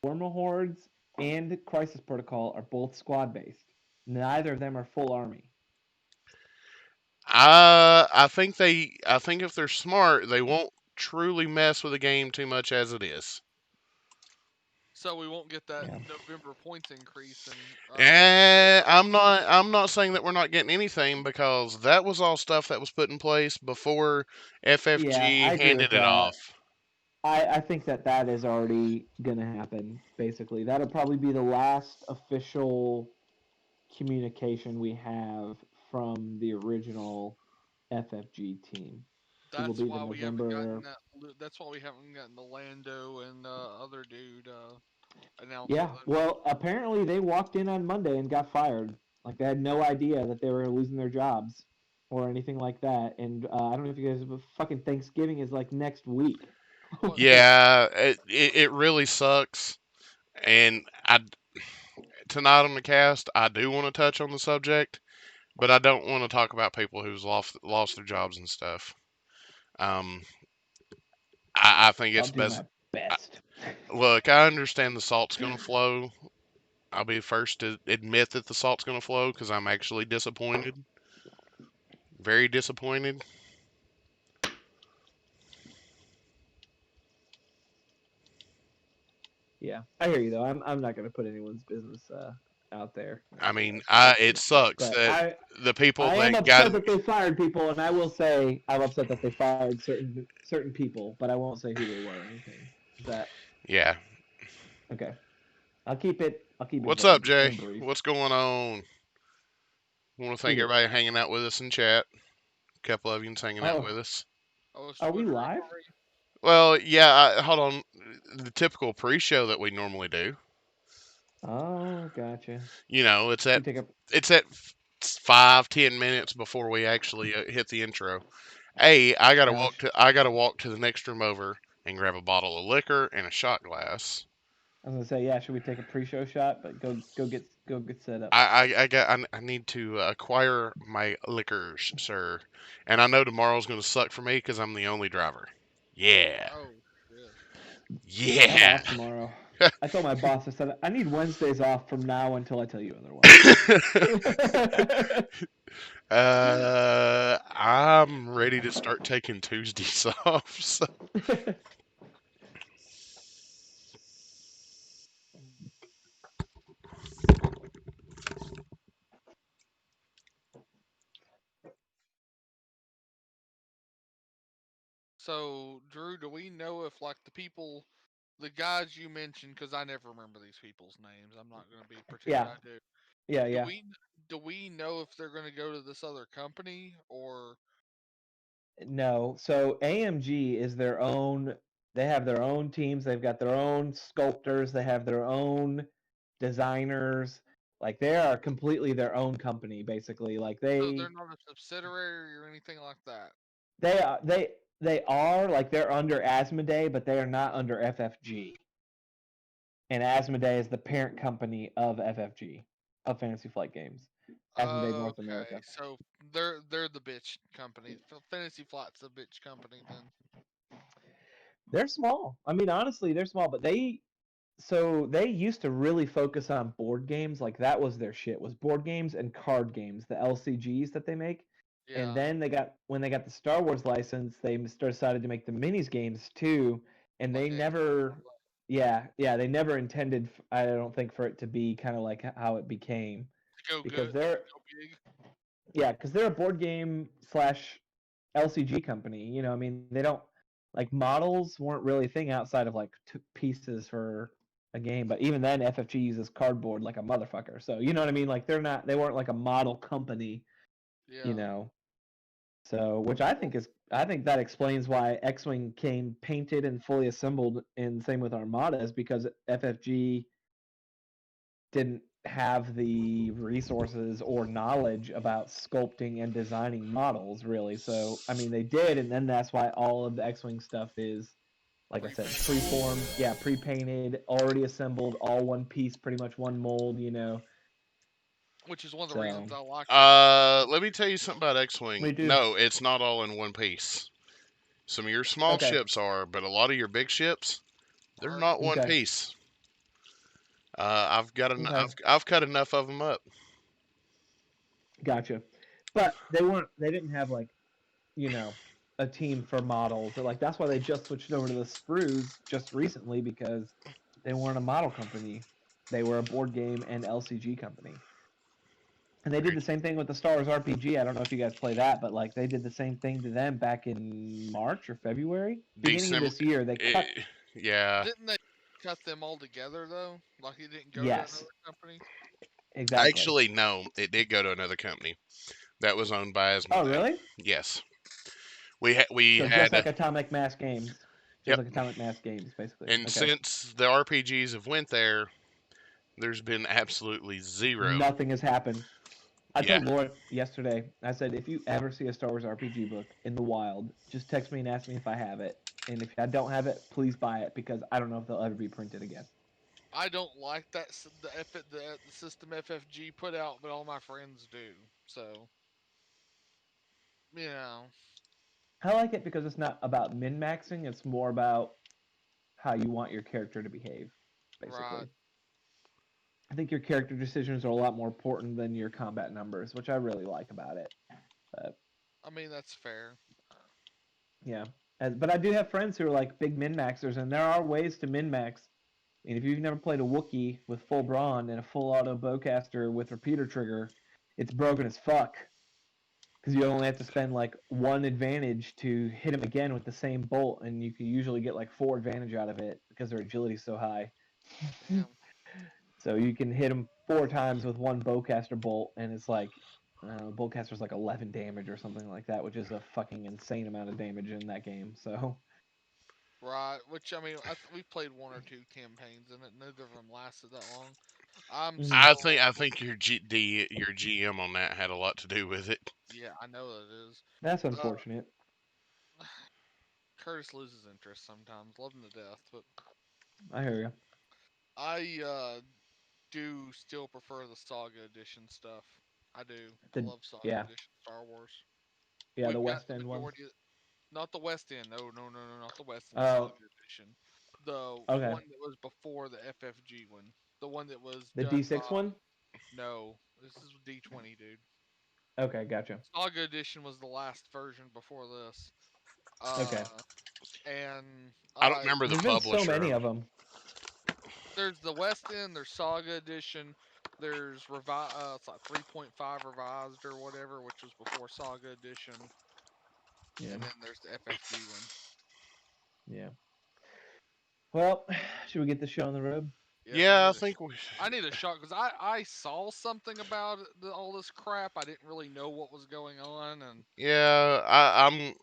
Normal Hordes and Crisis Protocol are both squad based. Neither of them are full army. I think if they're smart, they won't truly mess with the game too much as it is. So we won't get that Yeah. November points increase and I'm not saying that we're not getting anything because that was all stuff that was put in place before Yeah, FFG I agree with handed it that. off. I think that that is already going to happen, basically. That'll probably be the last official communication we have from the original FFG team. It will that's be the why we haven't gotten November. that. That's why we haven't gotten the Lando and other dude announcement. Yeah, well, apparently they walked in on Monday and got fired. Like they had no idea that they were losing their jobs or anything like that. And I don't know if you guys, but fucking Thanksgiving is like next week. What? Like, Yeah, it really sucks. And tonight on the cast, I do want to touch on the subject, but I don't want to talk about people who's lost their jobs and stuff. Um, I think I'll it's do best. my best. Look, I understand the salt's gonna flow. I'll be the first to admit that the salt's gonna flow because I'm actually disappointed, very disappointed. Yeah, I hear you though. I'm not gonna put anyone's business out there. I mean, That's it just. sucks But that the people I am that got upset that they fired people, and I will say I'm upset that they fired certain people, but I won't say who they were or anything. Is that yeah. okay? I'll keep it What's up, vague Jay? and brief. What's going on? Want to thank Shoot it. everybody hanging out with us in chat. A couple of you's hanging out Oh, with us. Oh, it's are we Twitter live? already. Well, yeah. Hold on. The typical pre-show that we normally do. Oh, gotcha. You know, We take a it's at 5-10 minutes before we actually hit the intro. Hey, gosh. I gotta walk to the next room over and grab a bottle of liquor and a shot glass. I was gonna say yeah. Should we take a pre-show shot? But go get set up. I need to acquire my liquors, sir. And I know tomorrow's gonna suck for me because I'm the only driver. Yeah, Oh shit. I'm yeah. off tomorrow. I told my boss I said I need Wednesdays off from now until I tell you otherwise. I'm ready to start taking Tuesdays off. So. So Drew, do we know if like the people, the guys you mentioned, because I never remember these people's names. I'm not going to be pretend Yeah, I do. yeah, Do yeah. we do we know if they're going to go to this other company or? No, so AMG is their own. They have their own teams. They've got their own sculptors. They have their own designers. Like they are completely their own company, basically. Like So they're not a subsidiary or anything like that. they are they are like they're under Asmodee, but they are not under FFG. And Asmodee is the parent company of FFG, of Fantasy Flight Games. Asmodee North Okay, America. so they're the bitch company. Fantasy Flight's the bitch company then. They're small. I mean, honestly, they're small, but they used to really focus on board games. Like that was their shit, was board games and card games, the LCGs that they make. And Yeah. then when they got the Star Wars license, they decided to make the minis games too. And Like they extra and never, all that. yeah, they never intended. I don't think for it to be kind of like how it became, To go because good, they're go big. yeah, because they're a board game slash LCG company. I mean, they don't like models weren't really a thing outside of like pieces for a game. But even then, FFG uses cardboard like a motherfucker. So you know what I mean? Like they weren't like a model company. You Yeah. know, so which I think that explains why X-wing came painted and fully assembled, and same with Armada is because FFG didn't have the resources or knowledge about sculpting and designing models really. So I mean they did, and then that's why all of the X-wing stuff is, like I said, Pre-painted. preformed, yeah, pre-painted, already assembled, all one piece, pretty much one mold. Which is one of the reasons So I like X-wing. Let me tell you something about X-wing. we do. No, it's not all in one piece. Some of your small Okay. ships are, but a lot of your big ships, they're Are not one Okay. piece. Okay, I've cut enough of them up. gotcha. But they weren't. They didn't have like you know a team for models. Or like that's why they just switched over to the sprues just recently because they weren't a model company. They were a board game and LCG company. And they did the same thing with the Star Wars RPG. I don't know if you guys play that, but like they did the same thing to them back in March or February, beginning of December, this year. They cut. yeah. Didn't they cut them all together though? Like he didn't go to Yes, another company. exactly. Actually, no, it did go to another company that was owned by Oh, Asmodee. really? Yes, we So just had like Atomic Mass Games, just yep. like Atomic Mass Games, basically. And Okay. since the RPGs have went there, there's been absolutely zero. Nothing has happened. I Yeah, told Laura yesterday. I said if you ever see a Star Wars RPG book in the wild, just text me and ask me if I have it. And if I don't have it, please buy it because I don't know if they'll ever be printed again. I don't like the system FFG put out, but all my friends do. So you know, I like it because it's not about min maxing. It's more about how you want your character to behave, right? basically. I think your character decisions are a lot more important than your combat numbers, which I really like about it. But I mean that's fair. yeah, but I do have friends who are like big min maxers, and there are ways to min max. I mean, if you've never played a Wookiee with full brawn and a full auto bowcaster with repeater trigger, it's broken as fuck because you only have to spend like one advantage to hit him again with the same bolt, and you can usually get like four advantage out of it because their agility's so high. Damn. So you can hit him four times with one bowcaster bolt, and it's like bowcaster's like 11 damage or something like that, which is a fucking insane amount of damage in that game. So Right. Which I mean, we played one or two campaigns and it. Neither of them lasted that long. I'm mhm. still. I think your GM on that had a lot to do with it. Yeah, I know that is. That's Uh, unfortunate. Curtis loses interest sometimes. Love him to death, but I hear you. I do still prefer the Saga Edition stuff. I do. I The love Saga yeah Edition Star Wars. yeah the We've got West the End ones. majority. Not the West End. No, no, no, no, not the West End. The Oh, Saga Edition. The okay. one that was before the FFG one. The one that was The done by. D6 one. No, this is D20, dude. Okay, gotcha. Saga Edition was the last version before this. Okay. And I don't remember the There's been so publisher many of of them. there's the West End, there's Saga Edition, there's it's like 3.5 revised or whatever, which was before Saga Edition, Yeah, and then there's the FFG one. yeah. Well, should we get this show on the road? Yes, I Yeah, need I think I need a shot because I saw something about all this crap. I didn't really know what was going on, and yeah, I'm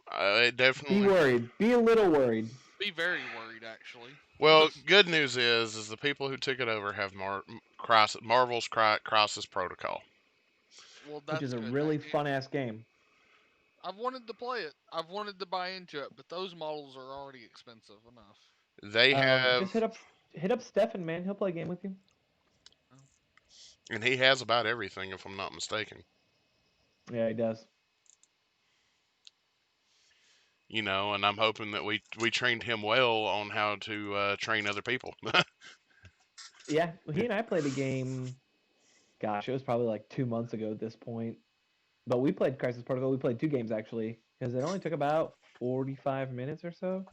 Be definitely. worried. Be a little worried. be very worried actually. Well, good news is the people who took it over have Marvel's Crisis Protocol. Well, Which is that's a good. really fun ass game. I've wanted to play it. I've wanted to buy into it, but those models are already expensive enough. They have, Just hit up Stefan, man. He'll play a game with you. and he has about everything, if I'm not mistaken. Yeah, he does. And I'm hoping that we trained him well on how to train other people. Yeah, well, he and I played a game. Gosh, it was probably like 2 months ago at this point. But we played Crisis Protocol. We played two games actually because it only took about 45 minutes or so.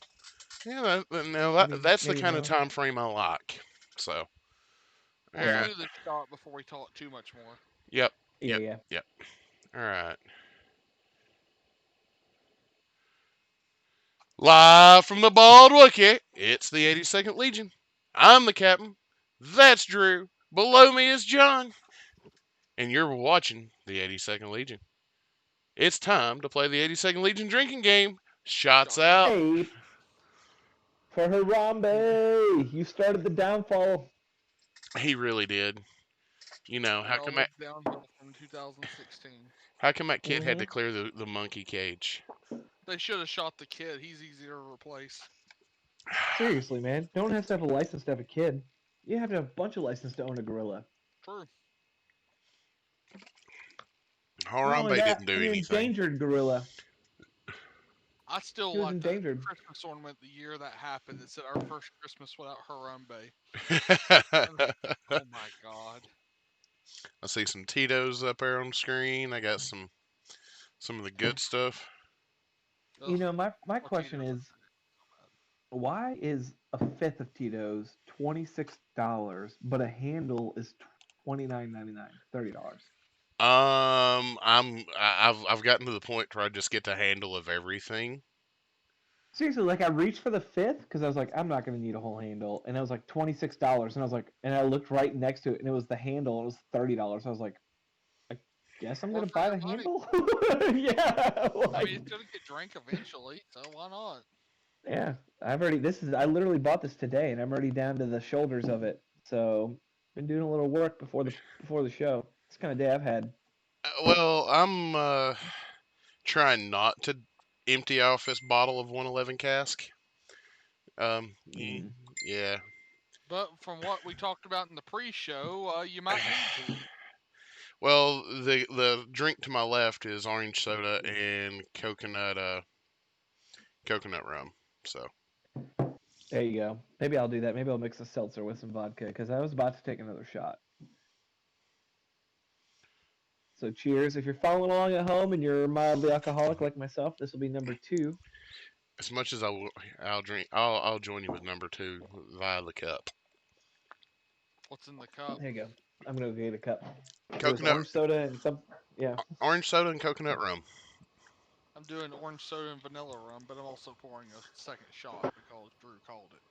Yeah, now that's the Maybe an kind of hour. time frame I like. So, all Let's Yeah, right. do this shot before we talk too much more. Yep, yeah, yep, yeah. yep. All right. Live from the Bald Wookie, it's the 82nd Legion. I'm the captain. That's Drew. Below me is John. And you're watching the 82nd Legion. It's time to play the 82nd Legion drinking game. Shots Shots out. out. Hey, for Harambe, you started the downfall. He really did. It all went downhill from 2016. how come that kid had to Mm-hmm. clear the monkey cage? They should have shot the kid. He's easier to replace. Seriously, man. No one has to have a license to have a kid. You have to have a bunch of license to own a gorilla. True. Not only Harambe that, didn't do an anything. endangered gorilla. I still He was like that endangered. Christmas ornament the year that happened. It said our first Christmas without Harambe. Oh my god. I see some Tito's up there on the screen. I got some of the good stuff. You Ugh, know, my poor question Tito's. is, why is a fifth of Tito's $26, but a handle is $29.99, $30? I've gotten to the point where I just get the handle of everything. Seriously, like I reached for the fifth because I was like, I'm not gonna need a whole handle, and it was like $26, and I was like, and I looked right next to it, and it was the handle, and it was $30. I was like, I guess I'm gonna Worth for buy your the money. handle. Yeah, I mean, like it's gonna get drank eventually, so why not? yeah, I literally bought this today, and I'm already down to the shoulders of it. So been doing a little work before the show. It's the kind of day I've had. Well, I'm trying not to empty off this bottle of 111 cask. Mm. Yeah. But from what we talked about in the pre-show, you might need to. Well, the drink to my left is orange soda and coconut rum. So There you go. Maybe I'll do that. Maybe I'll mix a seltzer with some vodka because I was about to take another shot. So cheers. If you're following along at home and you're mildly alcoholic like myself, this will be number 2. as much as I'll drink, I'll join you with number 2 via the cup. What's in the cup? There you go. I'm gonna go get a cup. It was Coconut orange soda and some. Yeah. Orange soda and coconut rum. I'm doing orange soda and vanilla rum, but I'm also pouring a second shot because Drew called it.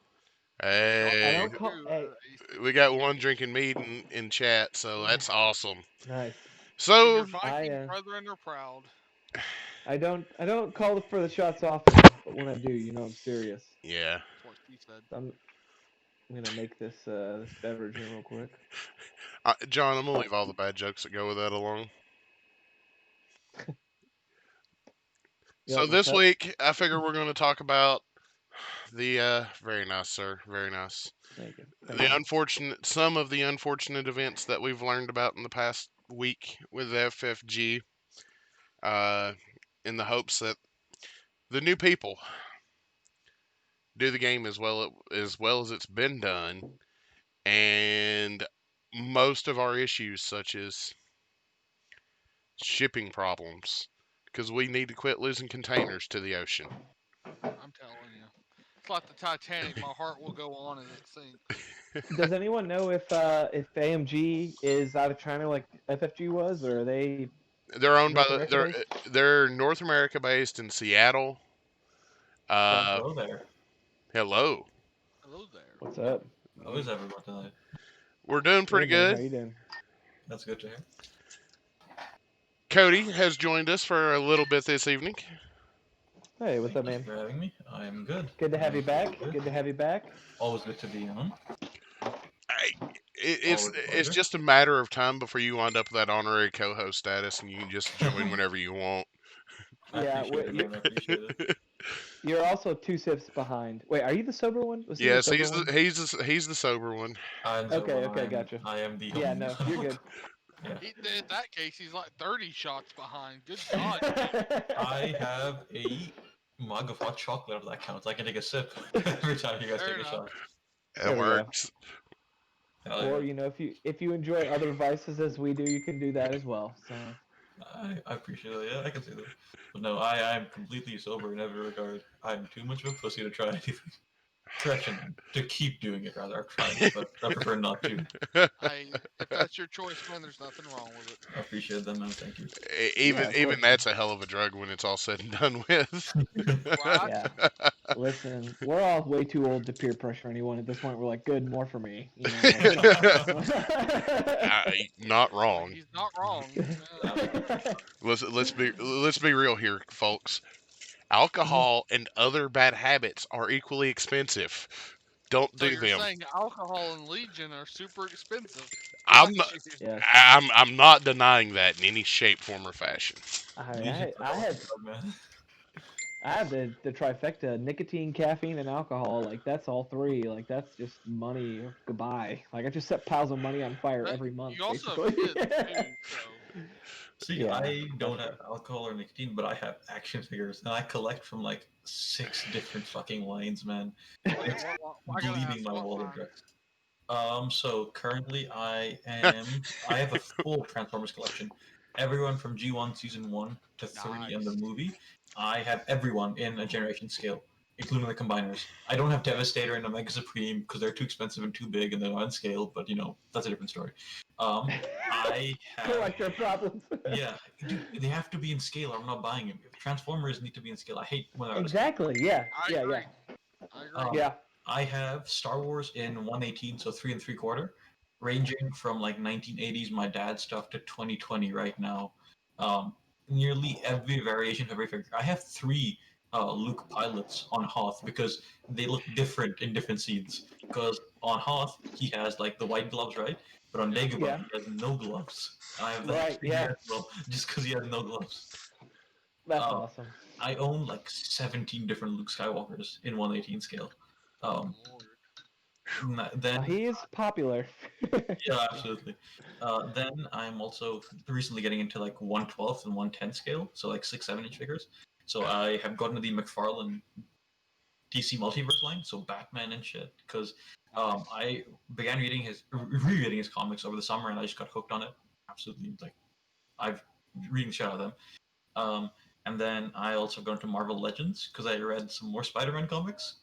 Shot I Hey, don't number call. two, Hey, AC. we got one drinking meat in chat, so that's awesome. nice. And your So I Viking brethren are proud. I don't call for the shots often, but when I do, I'm serious. yeah, That's what she said. I'm gonna make this beverage here real quick. John, I'm gonna leave all the bad jokes that go with that alone. You So like my this cup? week, I figure we're going to talk about the very nice, sir, very nice. Thank you. Thank you. Some of the unfortunate events that we've learned about in the past week with FFG, uh, in the hopes that the new people do the game as well as it's been done, and most of our issues, such as shipping problems, because we need to quit losing containers to the ocean. I'm telling you. It's like the Titanic. My heart will go on as it sinks. Does anyone know if AMG is out of China like FFG was, or are they They're owned by North America based? they're North America based in Seattle. Okay. Uh, Hello there. hello. Hello there. What's up? How is everyone tonight? We're doing pretty Good man. How good. you doing? That's good to hear. Cody has joined us for a little bit this evening. Hey, what's up, Thank man? you for having me. I am good. Good to have I you feel back. good. Good to have you back. Always good to be on. I, it's Always a it's pleasure. just a matter of time before you wind up with that honorary co-host status, and you can just join whenever you want. I Yeah, appreciate it, man. I appreciate it. you're also 2 sips behind. Wait, are you the sober one? Was he the Yes, sober one? he's the sober one. I'm Okay, sober. okay, gotcha. I am the Yeah, only no, you're sober. good. Yeah. In that case, he's like 30 shots behind. Good God. I have a mug of hot chocolate if that counts. I can take a sip every time you guys Fair take a enough. shot. That There we go. works. Hell Or yeah. if you enjoy other vices as we do, you can do that as well. So I appreciate it. Yeah, I can see that. But no, I'm completely sober in every regard. I'm too much of a pussy to try anything. To keep doing it rather. I've tried it, but I prefer not to. If that's your choice, man, there's nothing wrong with it. I appreciate that, man. Thank you. even yeah, of even course. that's a hell of a drug when it's all said and done with. Right? Yeah. Listen, we're all way too old to peer pressure anyone at this point. We're like, good, more for me. Like, Not Like, wrong. he's not wrong. Let's be real here, folks. Alcohol and other bad habits are equally expensive. Don't So do you're them. saying alcohol and Legion are super expensive? I'm Got not, you. yes. I'm not denying that in any shape, form, or fashion. I, I had man. I have the trifecta: nicotine, caffeine, and alcohol. Like that's all three. Like that's just money. Goodbye. Like I just set piles of money on fire But every month, you also have basically. kids too, so See, Yeah, I don't that's have alcohol or nicotine, but I have action figures, and I collect from like 6 different fucking lines, man. Okay, It's I gotta bleeding ask my what wallet dry. lines? So currently I have a full Transformers collection. Everyone from G1 Season 1 to 3 in the Nice. movie. I have everyone in a generation scale, including the combiners. I don't have Devastator and Omega Supreme because they're too expensive and too big and they're not in scale, but that's a different story. Um, I have collector problems. yeah, dude, they have to be in scale or I'm not buying them. Transformers need to be in scale. I hate when they're out of scale. Exactly. Yeah. I Yeah. agree. Yeah. I agree. Um, Yeah. I have Star Wars in 118, so 3 3/4, ranging from like 1980s my dad stuff to 2020 right now. Um, Nearly every variation of every figure. I have 3 Luke pilots on Hoth because they look different in different scenes. Because on Hoth he has like the white gloves, right? But on Yeah. Dagobah Yeah. he has no gloves. And I have that Right. figure Yeah. as well, just because he has no gloves. That's Um, awesome. I own like 17 different Luke Skywalkers in 118 scale. Good Um, lord. then He is popular. yeah, absolutely. Then I'm also recently getting into like 1/12 and 1/10 scale, so like 6 7 inch figures. So I have gotten to the McFarlane DC multiverse line, so Batman and shit, because Nice. I began rereading his comics over the summer, and I just got hooked on it. Absolutely, like I've reading the shit out of them. Um, and then I also got into Marvel Legends because I read some more Spider-Man comics.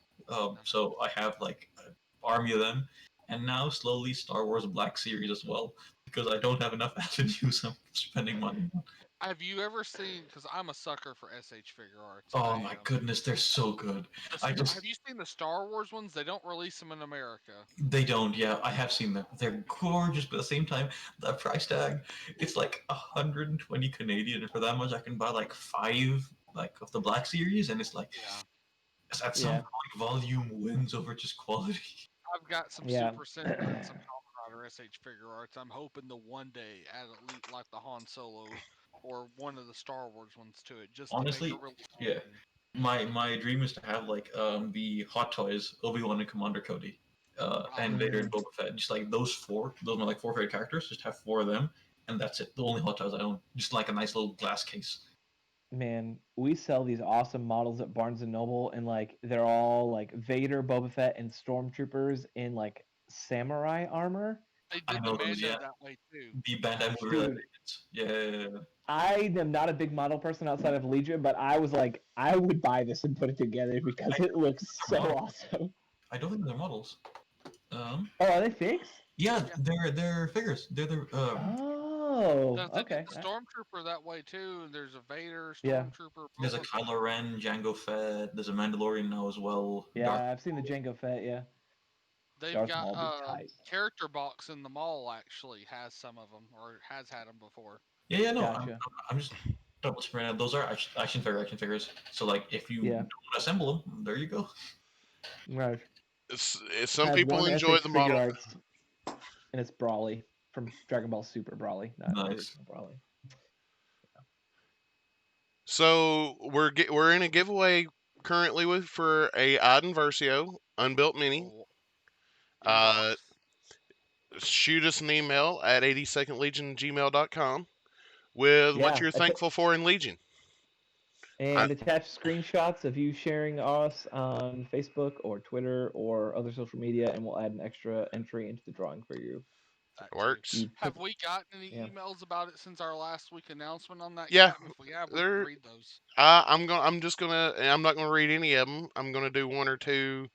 So I have like an army of them, and now slowly Star Wars Black Series as well because I don't have enough avenues I'm spending money on. Have you ever seen? Because I'm a sucker for SH figure arts. I Oh my am. goodness, they're so good. I Have just you seen the Star Wars ones? They don't release them in America. They don't. Yeah, I have seen them. They're gorgeous, but at the same time, the price tag, it's like 120 Canadian, and for that much, I can buy like 5 like of the Black Series, and it's like Yeah. at some Yeah. point volume wins over just quality. I've got some Yeah. Super Sentai and some Kamen Rider SH figure arts. I'm hoping to one day add at like the Han Solo or one of the Star Wars ones to it, just to make it Honestly, really yeah. fun. My dream is to have like the Hot Toys Obi-Wan and Commander Cody, Oh, and Vader and Boba Fett. Just like those four. Those are my like 4 favorite characters. Just have 4 of them, and that's it. The only Hot Toys I own. Just like a nice little glass case. Man, we sell these awesome models at Barnes and Noble, and like they're all like Vader, Boba Fett, and stormtroopers in like samurai armor. they I did the know those. Mando Yeah, that way too. the Bandai movie related. Dude, Yeah, yeah, yeah, yeah. I am not a big model person outside of Legion, but I was like, I would buy this and put it together I because don't it looks think they're so models. awesome. I don't think they're models. Oh, are they fixed? Yeah, Yeah, they're figures. They're the Oh, they did okay. the Stormtrooper that way too. And there's a Vader, Yeah, Stormtrooper, There's a Boba Fett. Kylo Ren, Jango Fett. There's a Mandalorian now as well. Darth. yeah. I've seen the Jango Fett. Yeah, They've Darth got Maul be tight. character box in the mall actually has some of them or has had them before. Yeah, yeah, no, Gotcha. I'm just double checking right now. Those are action figures. So like, if you Yeah, don't assemble them, there you go. right. I Some have people one enjoy SH the figure model. arts, and it's Brawly from Dragon Ball Super Brawly, not Nice. original Brawly. So we're in a giveaway currently with for a Iden Versio Unbuilt Mini. Oh, Uh, inbox. Shoot us an email at 82ndlegion@gmail.com with what Yeah, you're thankful for in Legion. and attach screenshots of you sharing us on Facebook or Twitter or other social media, and we'll add an extra entry into the drawing for you. That too. Works. You pick, Have we gotten any yeah. emails about it since our last week announcement on that Yeah, yet? If we have, we can there. read those. I'm just gonna. I'm not gonna read any of them. I'm gonna do one or two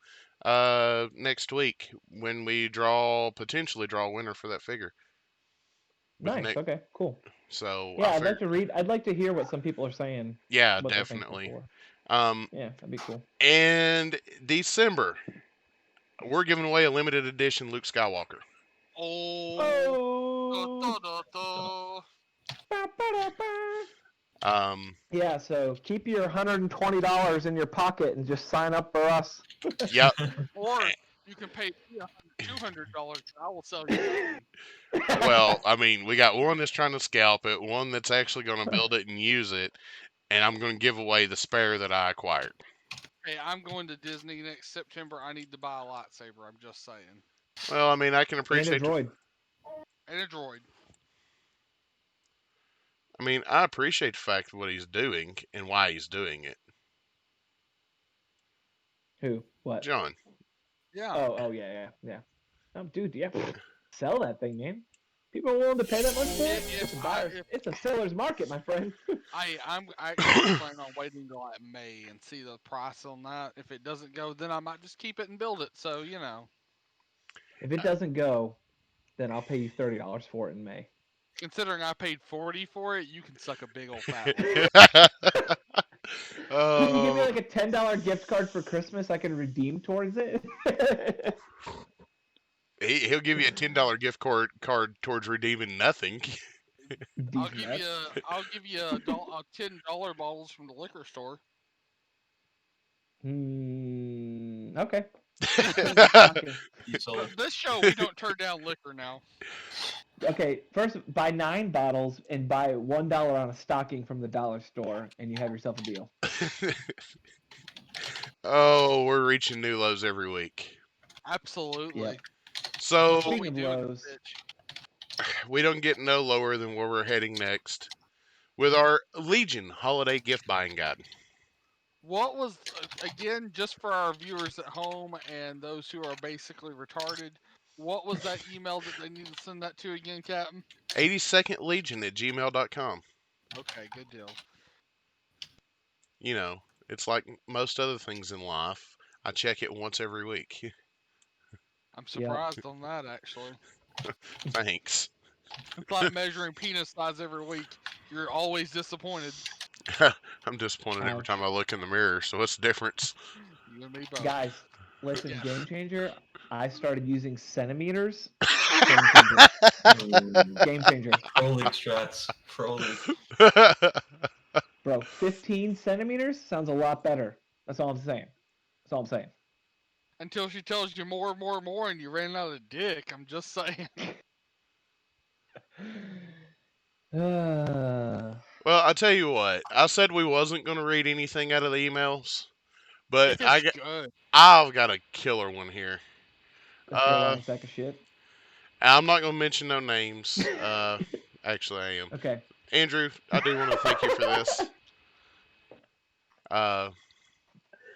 next week when we potentially draw a winner for that figure. With Nice. Nick. Okay. Cool. So I Yeah, I'd like figured. to read. I'd like to hear what some people are saying, Yeah, what they're thankful definitely. for. Um, Yeah, that'd be cool. and December, we're giving away a limited edition Luke Skywalker. Oh, da, Oh. da, da, da. Ba-ba-da-ba. Um, Yeah. So keep your $120 in your pocket and just sign up for us. yep. Or you can pay me $200 and I will sell you that one. Well, I mean, we got one that's trying to scalp it, one that's actually going to build it and use it, and I'm going to give away the spare that I acquired. Hey, I'm going to Disney next September. I need to buy a lightsaber. I'm just saying. Well, I mean, I can And a appreciate. droid. And a droid. I mean, I appreciate the fact of what he's doing and why he's doing it. Who? What? John. Yeah. Oh, yeah. Oh, dude, yeah. Sell that thing, man. People are willing to pay that much for it. It's a seller's market, my friend. I'm actually planning on waiting until like May and see the price on that. If it doesn't go, then I might just keep it and build it. So If it doesn't go, then I'll pay you $30 for it in May. considering I paid 40 for it, you can suck a big old fat one. Can you give me Oh, like a $10 gift card for Christmas I can redeem towards it? he'll give you a $10 gift card towards redeeming nothing. I'll These give nuts. you $10 bottles from the liquor store. Okay. You sold. This show we don't turn down liquor now. Okay, first buy 9 bottles and buy $1 on a stocking from the dollar store, and you have yourself a deal. Oh, we're reaching new lows every week. Absolutely. Yep. So That's what we Speaking of do in lows, this bitch. we don't get no lower than where we're heading next with our Legion holiday gift buying guide. What was again, just for our viewers at home and those who are basically retarded? What was that email that they need to send that to again, Captain? 82ndlegion@gmail.com. Okay, good deal. You know, it's like most other things in life. I check it once every week. I'm surprised on that actually. Thanks. It's like measuring penis size every week. You're always disappointed. I'm disappointed every Ouch. time I look in the mirror. So what's the difference? You and me both. Guys, listen, Yes. Game Changer, I started using centimeters. Game changer. Game changer. Pro League strats. Pro League. Bro, 15 centimeters sounds a lot better. That's all I'm saying. That's all I'm saying. Until she tells you more and more and more and you ran out of dick. I'm just saying. Uh, Well, I tell you what. I said we wasn't going to read anything out of the emails, but It's good. I've got a killer one here. a Carolina sack of shit. I'm not going to mention no names. Actually, I am. Okay. Andrew, I do want to thank you for this.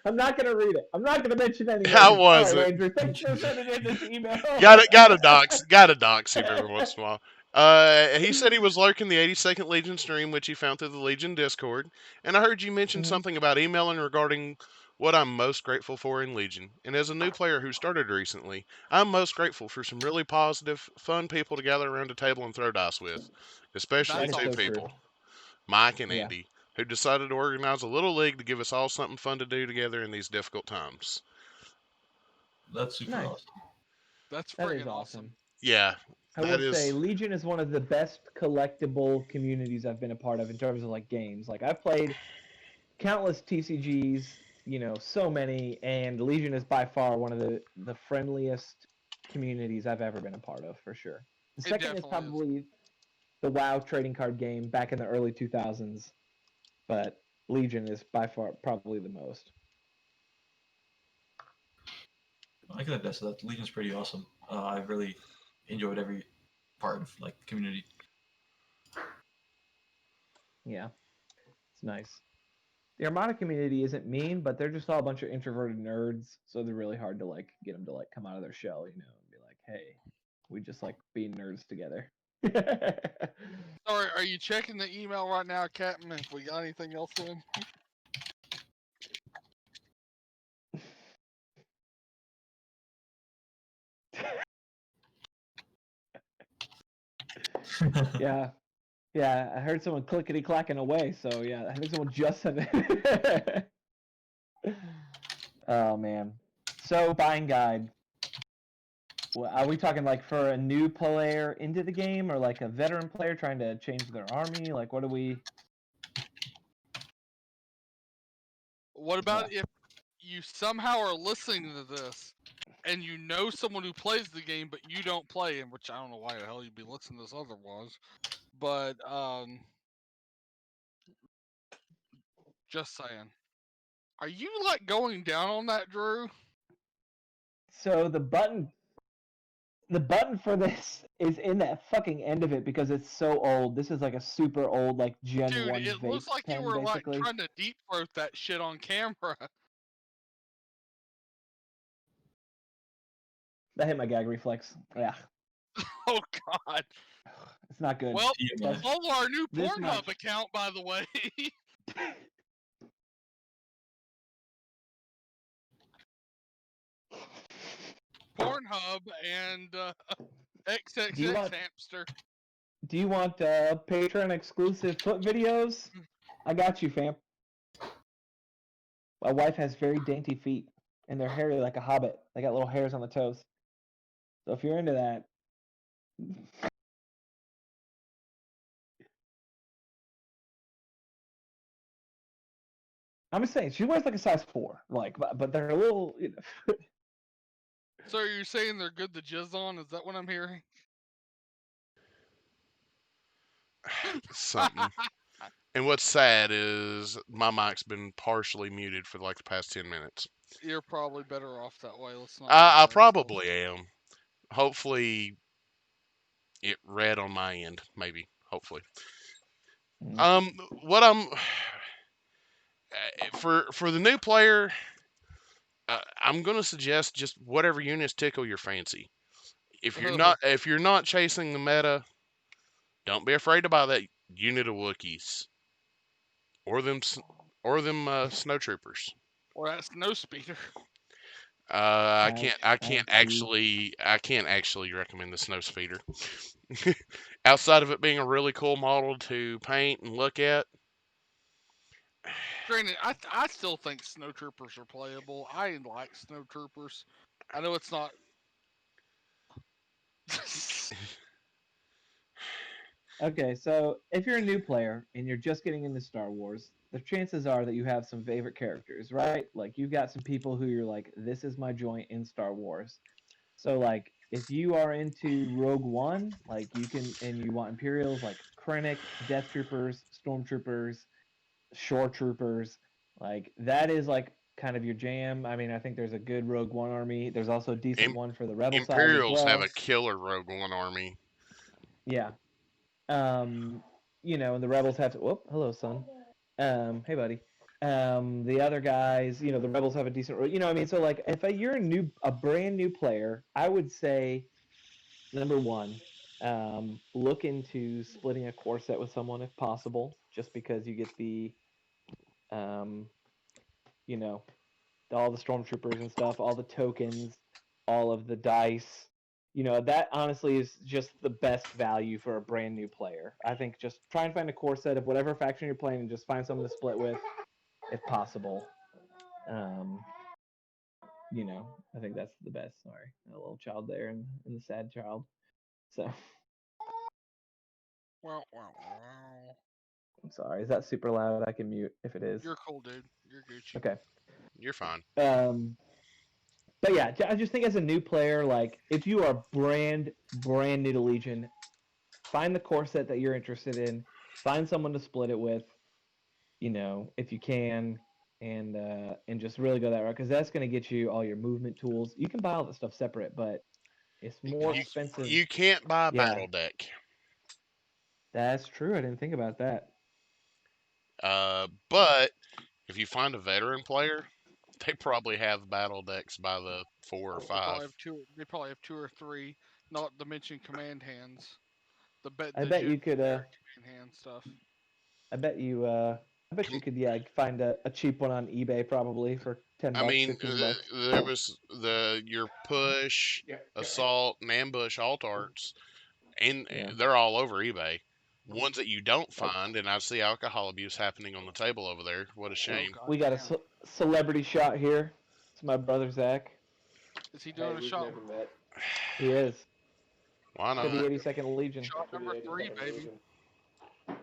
I'm not gonna read it. I'm not gonna mention any names. I All wasn't. right, Andrew. Thanks for sending in this email. Gotta dox him every once in a while. He said he was lurking the 82nd Legion stream, which he found through the Legion Discord, and I heard you mention something about emailing regarding what I'm most grateful for in Legion. And as a new player who started recently, I'm most grateful for some really positive, fun people to gather around a table and throw dice with, especially That's That is two so awesome. true. people, Mike and Yeah. Andy, who decided to organize a little league to give us all something fun to do together in these difficult times. That's super Nice. awesome. That's That friggin' is awesome. awesome. Yeah, I that will say is. Legion is one of the best collectible communities I've been a part of in terms of like games. Like I've played countless TCGs, so many, and Legion is by far one of the friendliest communities I've ever been a part of, for sure. The It second is definitely is. probably the WoW trading card game back in the early 2000s, but Legion is by far probably the most. I can attest to that. Legion's pretty awesome. I've really enjoyed every part of like the community. Yeah, it's nice. The Armada community isn't mean, but they're just all a bunch of introverted nerds, so they're really hard to like get them to like come out of their shell, and be like, "Hey, we just like being nerds together." Sorry, are you checking the email right now, Captain? If we got anything else in? Yeah, yeah. I heard someone clickety clacking away, so yeah, I think someone just sent it. Oh man. So buying guide. Well, are we talking like for a new player into the game, or like a veteran player trying to change their army? Like, what do we? What about if you somehow are listening to this and you know someone who plays the game but you don't play him, which I don't know why the hell you'd be listening to this otherwise. But just saying. Are you like going down on that, Drew? So the button the button for this is in that fucking end of it because it's so old. This is like a super old, like Gen Dude, 1 it vape looks like you pen, were like basically. trying to deep throat that shit on camera. That hit my gag reflex. Yeah, Oh God. it's not good. Well, TMI. follow our new This Pornhub much. account, by the way. Pornhub and Do you XXX want hamster. Do you want Patreon exclusive foot videos? I got you, fam. My wife has very dainty feet, and they're hairy like a hobbit. They got little hairs on the toes. So if you're into that, I'm just saying she wears like a size 4, like, but they're a little. You know. So you're saying they're good to jizz on? Is that what I'm hearing? Something. And what's sad is my mic's been partially muted for like the past 10 minutes. You're probably better off that way. Let's not. I bother ourselves. probably am. Hopefully, it read on my end. Maybe. Hopefully. What I'm for the new player, I'm gonna suggest just whatever units tickle your fancy. If you're not chasing the meta, don't be afraid to buy that unit of Wookiees or them snow troopers. Or that snow speeder. I can't Ouchie. actually recommend the snow speeder. Outside of it being a really cool model to paint and look at. Granted, I still think snow troopers are playable. I like snow troopers. I know it's not. Okay, so if you're a new player and you're just getting into Star Wars, the chances are that you have some favorite characters, right? Like you've got some people who you're like, this is my joint in Star Wars. So like if you are into Rogue One, like you can and you want Imperials like Krennic, Death Troopers, Stormtroopers, Shore Troopers, like that is like kind of your jam. I mean, I think there's a good Rogue One army. There's also a decent Im- one for the Rebel side as Imperials have well. a killer Rogue One army. Yeah. Um, and the rebels have to. Whoop, hello, son. Hey, buddy. The other guys, the rebels have a decent. I mean, so like, if you're a brand new player, I would say number one, look into splitting a core set with someone if possible, just because you get um, you know, all the stormtroopers and stuff, all the tokens, all of the dice. That honestly is just the best value for a brand new player. I think just try and find a core set of whatever faction you're playing and just find someone to split with if possible. Um, I think that's the best. Sorry, a little child there and the sad child. So Wow, wow, wow. I'm sorry. Is that super loud? I can mute if it is. You're cool, dude. You're Gucci. Okay. You're fine. But yeah, I just think as a new player, like if you are brand new to Legion, find the core set that you're interested in, find someone to split it with, if you can, and just really go that route because that's going to get you all your movement tools. You can buy all that stuff separate, but it's more You expensive. you can't buy a Yeah, battle deck. that's true. I didn't think about that. But if you find a veteran player, they probably have battle decks by the 4 or They probably 5. have two. They probably have 2 or 3. Not to mention command hands. I The bet you could. generic command hand stuff. I bet you. I bet you could. Yeah, find a cheap one on eBay probably for I $10, mean, $15. there was your push, assault, and ambush alt arts, and Yeah. they're all over eBay. Ones that you don't Oh, find, and I see alcohol abuse happening on the table over there. What a Oh shame. god we got a damn. celebrity shot here. It's my brother Zach. Is he doing a shot? Met. He is Why for the not? 82nd Legion. Shot number 3, baby.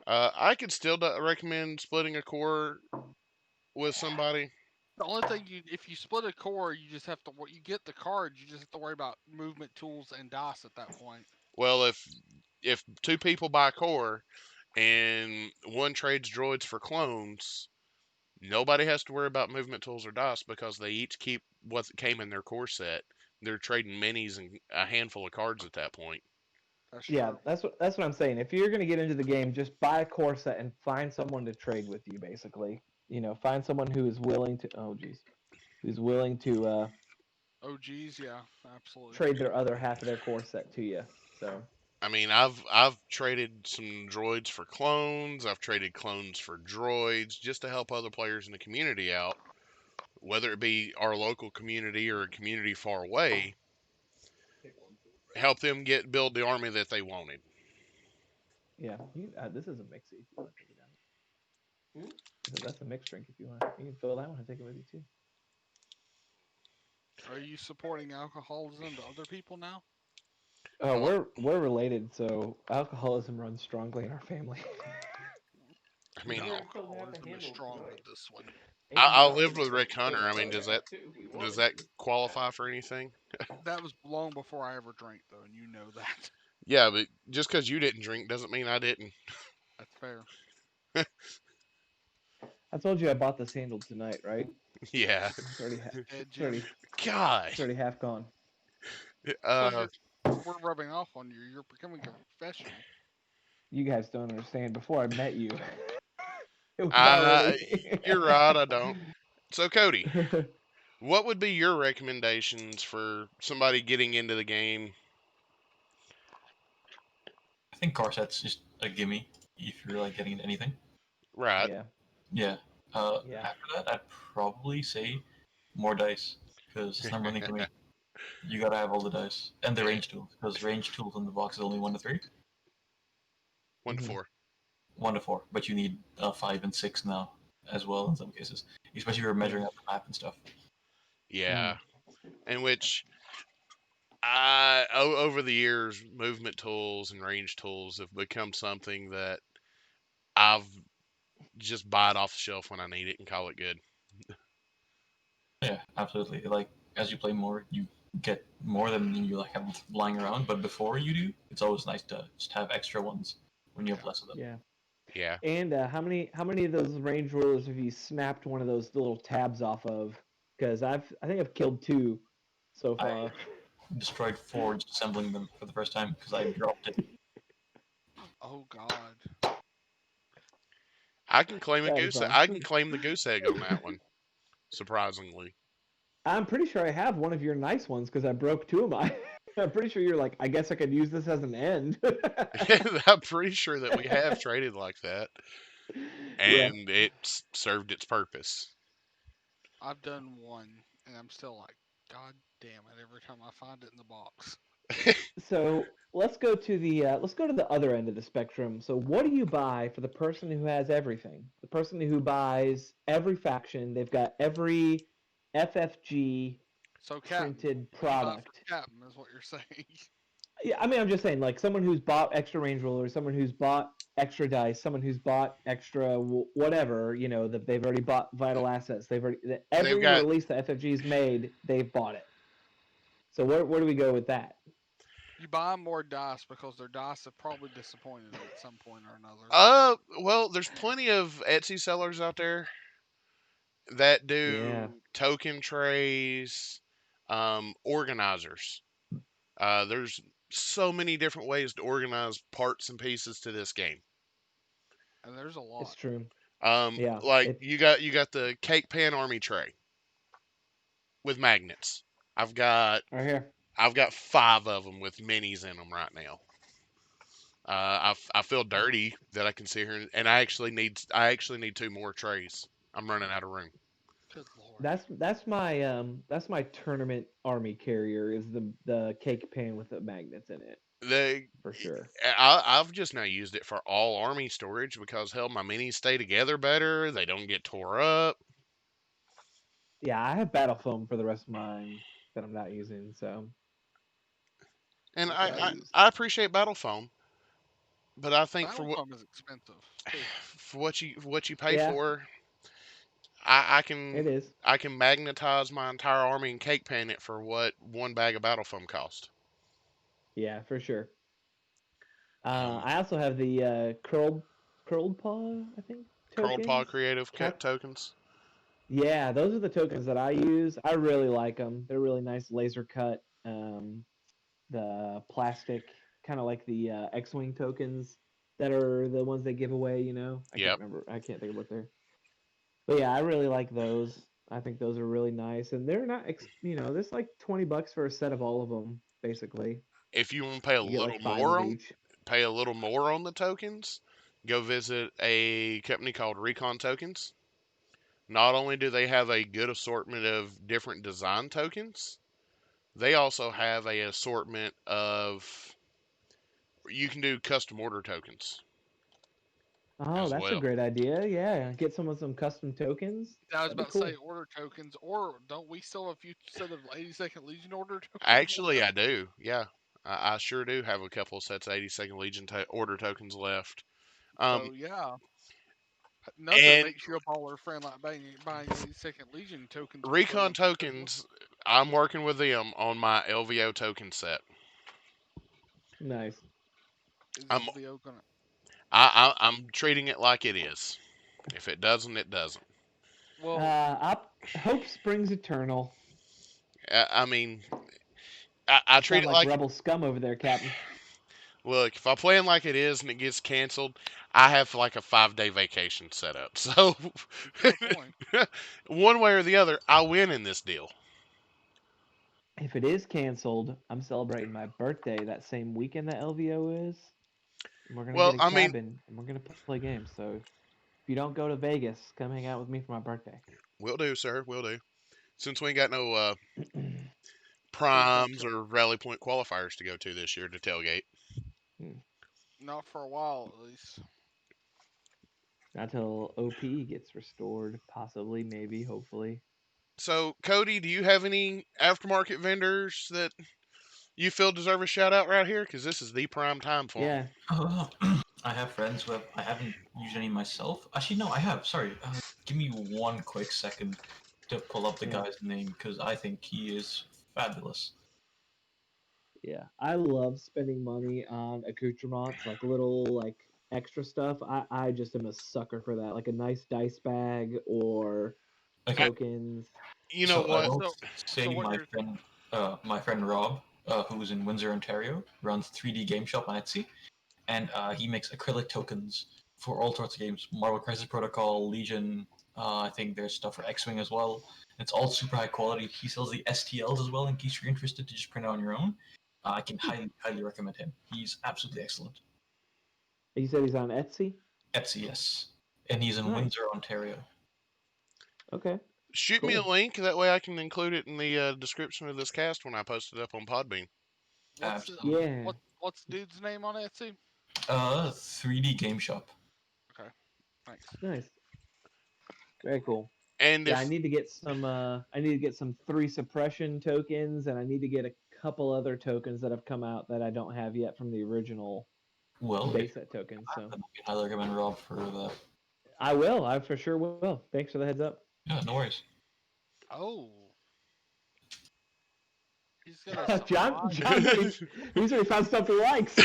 I could still recommend splitting a core with somebody. The only thing if you split a core, you just have to. You get the cards. You just have to worry about movement tools and dice at that point. Well, if 2 people buy core and one trades droids for clones, nobody has to worry about movement tools or dice because they each keep what came in their core set. they're trading minis and a handful of cards at that point. That's Yeah, true. that's what I'm saying. If you're gonna get into the game, just buy a core set and find someone to trade with you. Basically, find someone who is willing to. Oh, geez, who's willing to Oh, geez, yeah, absolutely. trade their other half of their core set to you. So I mean, I've traded some droids for clones. I've traded clones for droids just to help other players in the community out, whether it be our local community or a community far away. Help them build the army that they wanted. yeah, this is a mixie. If you want to take it down. So that's a mixed drink. If you want, you can fill that one and take it with you too. Are you supporting alcoholism to other people now? Oh, Uh, we're related, so alcoholism runs strongly in our family. I mean, Alcoholism is strong with this one. I lived with Rick Hunter. I mean, does that qualify for anything? That was long before I ever drank, though, and you know that. Yeah, but just because you didn't drink doesn't mean I didn't. That's fair. I told you I bought this handle tonight, right? Yeah. It's already Ed, it's already Jim. God. it's already half gone. So Uh, we're rubbing off on you. You're becoming a professional. You guys don't understand. Before I met you, it was I, already. you're right. I don't. So Cody, what would be your recommendations for somebody getting into the game? I think car set's just a gimme if you're like getting into anything. Right. Yeah, Yeah. yeah. After that, I'd probably say more dice because it's number one thing for me. You gotta have all the dice and the range tools because range tools in the box is only 1 to 3, One to Mhm. four. 1 to 4, but you need 5 and 6 now as well in some cases, especially if you're measuring Yeah. out the map and stuff. Yeah. Mm. In which over the years, movement tools and range tools have become something that I've just buy it off the shelf when I need it and call it good. Yeah, absolutely. Like as you play more, you get more than you like have lying around. But before you do, it's always nice to just have extra ones when you have Yeah. less of them. Yeah. Yeah. And how many of those range rulers have you snapped one of those little tabs off of? Because I think I've killed 2 so I far. destroyed 4 just assembling them for the first time because I dropped it. Oh God. I can claim a That was goose. fun. I can claim the goose egg on that one. Surprisingly, I'm pretty sure I have one of your nice ones because I broke 2 of mine. I'm pretty sure you're like, I guess I could use this as an end. I'm pretty sure that we have traded like that, Yeah. and it served its purpose. I've done one, and I'm still like, God damn it! Every time I find it in the box. So let's go to the other end of the spectrum. So what do you buy for the person who has everything? The person who buys every faction, they've got every FFG So Captain, printed what do you buy for product. Captain? Is what you're saying? Yeah, I mean, I'm just saying, like someone who's bought extra range rollers, someone who's bought extra dice, someone who's bought extra whatever, that they've already bought vital assets. They've Every got release that FFG's made, they've bought it. So where do we go with that? You buy more dice because their dice have probably disappointed them at some point or another. well, there's plenty of Etsy sellers out there that Yeah, do token trays, organizers. There's so many different ways to organize parts and pieces to this game. And there's a it's lot. true. Yeah, Like it's you got the cake pan army tray with magnets. I've got right here. I've got 5 of them with minis in them right now. I feel dirty that I can sit here and I actually need 2 more trays. I'm running out of room. Good lord. That's my tournament army carrier is the cake pan with the magnets in it The for sure. I've just now used it for all army storage because hell, my minis stay together better. They don't get tore up. Yeah, I have battle foam for the rest of mine that I'm not using, so And that's I, what I I, use. I appreciate battle foam, but I think for Battle what foam is expensive too. for what you pay Yeah, for, I can it is. I can magnetize my entire army and cake pan it for what 1 bag of battle foam cost. Yeah, for sure. Um, I also have the curled paw, I think, Curled Paw tokens. creative Cap tokens. Yeah, those are the tokens that I use. I really like them. They're really nice laser cut. The plastic, kind of like the X-wing tokens that are the ones they give away. I can't Yep. remember. I can't think of what they're. But yeah, I really like those. I think those are really nice, and they're not. There's like $20 for a set of all of them, basically. If you want to pay a You get little like five more of on each. the tokens, go visit a company called Recon Tokens. Not only do they have a good assortment of different design tokens, they also have a assortment of you can do custom order tokens Oh, as that's a well. great idea. Yeah, get some custom tokens. I was That'd be about to say cool. order tokens, or don't we still have a few set of 82nd Legion order tokens Actually, left? I do. Yeah, I sure do have a couple of sets of 82nd Legion order tokens left. Um, So yeah, nothing and makes you a baller friend like buying 82nd Legion tokens before Recon they get rid of them. tokens, I'm working with them on my LVO token set. Nice. Is I'm LVO gonna? I'm treating it like it is. If it doesn't, it doesn't. Well, Hope springs eternal. I mean, I You treat sound it like like rebel scum over there, Captain. look. If I plan like it is and it gets canceled, I have like a 5 day vacation set up. So fair point. one way or the other, I win in this deal. If it is canceled, I'm celebrating my birthday that same weekend that LVO is. And we're gonna Well, get a I mean, cabin and we're gonna play games. So if you don't go to Vegas, come hang out with me for my birthday. we'll do, sir. We'll do. Since we ain't got no Please don't primes kill. or rally point qualifiers to go to this year to tailgate. Not for a while, at least. Not till OP gets restored, possibly, maybe, hopefully. So, Cody, do you have any aftermarket vendors that you feel deserve a shout out right here? Because this is the prime time for them. Yeah, I have friends who I haven't used any myself. Actually, no, I have. Sorry. Give me one quick second to pull up the yeah, guy's name because I think he is fabulous. yeah. I love spending money on accoutrements, like little like extra stuff. I just am a sucker for that, like a nice dice bag or I, Okay, tokens. you know so I what? will So say what you're my friend Rob, who's in Windsor, Ontario, runs 3D Game Shop on Etsy, and he makes acrylic tokens for all sorts of games: Marvel Crisis Protocol, Legion. I think there's stuff for X-wing as well. It's all super high quality. He sells the STLs as well in case you're interested to just print it on your own. I can highly recommend him. He's absolutely excellent. You said he's on Etsy. Etsy, yes, and he's in Nice. Windsor, Ontario. Okay. Shoot me a Cool. link. That way I can include it in the description of this cast when I post it up on Podbean. Absolutely. Yeah. what's the dude's name on Etsy? 3D Game Shop. Okay, thanks. Nice. Very cool. And Yeah, I if need to get some I need to get some three suppression tokens and I need to get a couple other tokens that have come out that I don't have yet from the original Well, if base set tokens. So I can highly recommend Rob for that. I will. I for sure will. Thanks for the heads up. Yeah, no worries. Oh, he's got a supply. He's already found stuff he likes.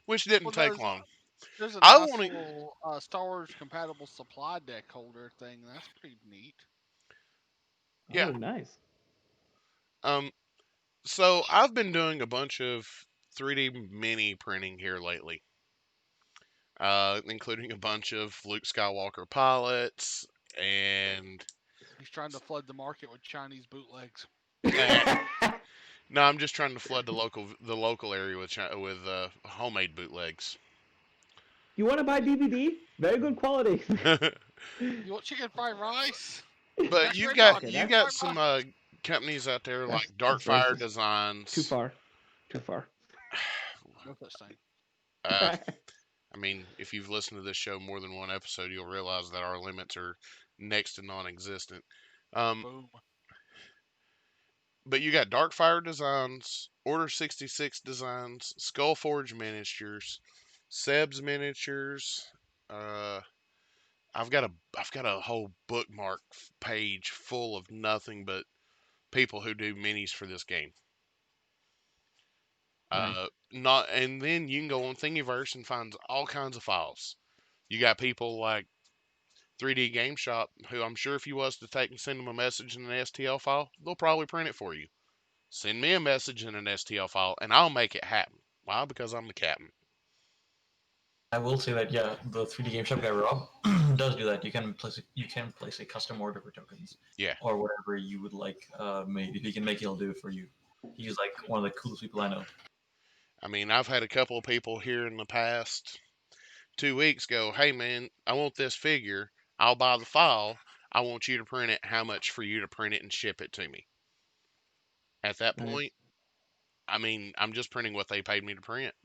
which didn't Well, take long. there's a I nice want to. little Star Wars compatible supply deck holder thing. That's pretty neat. Yeah. Oh, nice. Um. So I've been doing a bunch of 3D mini printing here lately, including a bunch of Luke Skywalker pilots and. He's trying to flood the market with Chinese bootlegs. Eh, no, I'm just trying to flood the local area with homemade bootlegs. You want to buy DVD? Very good quality. You want chicken fried rice? But That's you've red got dog. Okay, you Chicken got fried some rice. companies out there like that's Darkfire racist. Too Designs. far. Too far. No such thing. Uh, I mean, if you've listened to this show more than one episode, you'll realize that our limits are next to non-existent. Um, Boom. but you got Darkfire Designs, Order 66 Designs, Skullforge Miniatures, Seb's Miniatures. Uh, I've got a whole bookmark page full of nothing but people who do minis for this game. Nice. Not, and then you can go on Thingiverse and find all kinds of files. You got people like 3D Game Shop, who I'm sure if you was to take and send them a message in an STL file, they'll probably print it for you. Send me a message in an STL file, and I'll make it happen. Why? Because I'm the captain. I will say that yeah, the 3D Game Shop guy Rob does do that. You can place a custom order for tokens Yeah. or whatever you would like made. If he can make it, he'll do it for you. He's like one of the coolest people I know. I mean, I've had a couple of people here in the past 2 weeks go, hey man, I want this figure. I'll buy the file. I want you to print it. How much for you to print it and ship it to me? At that Nice. point, I mean, I'm just printing what they paid me to print.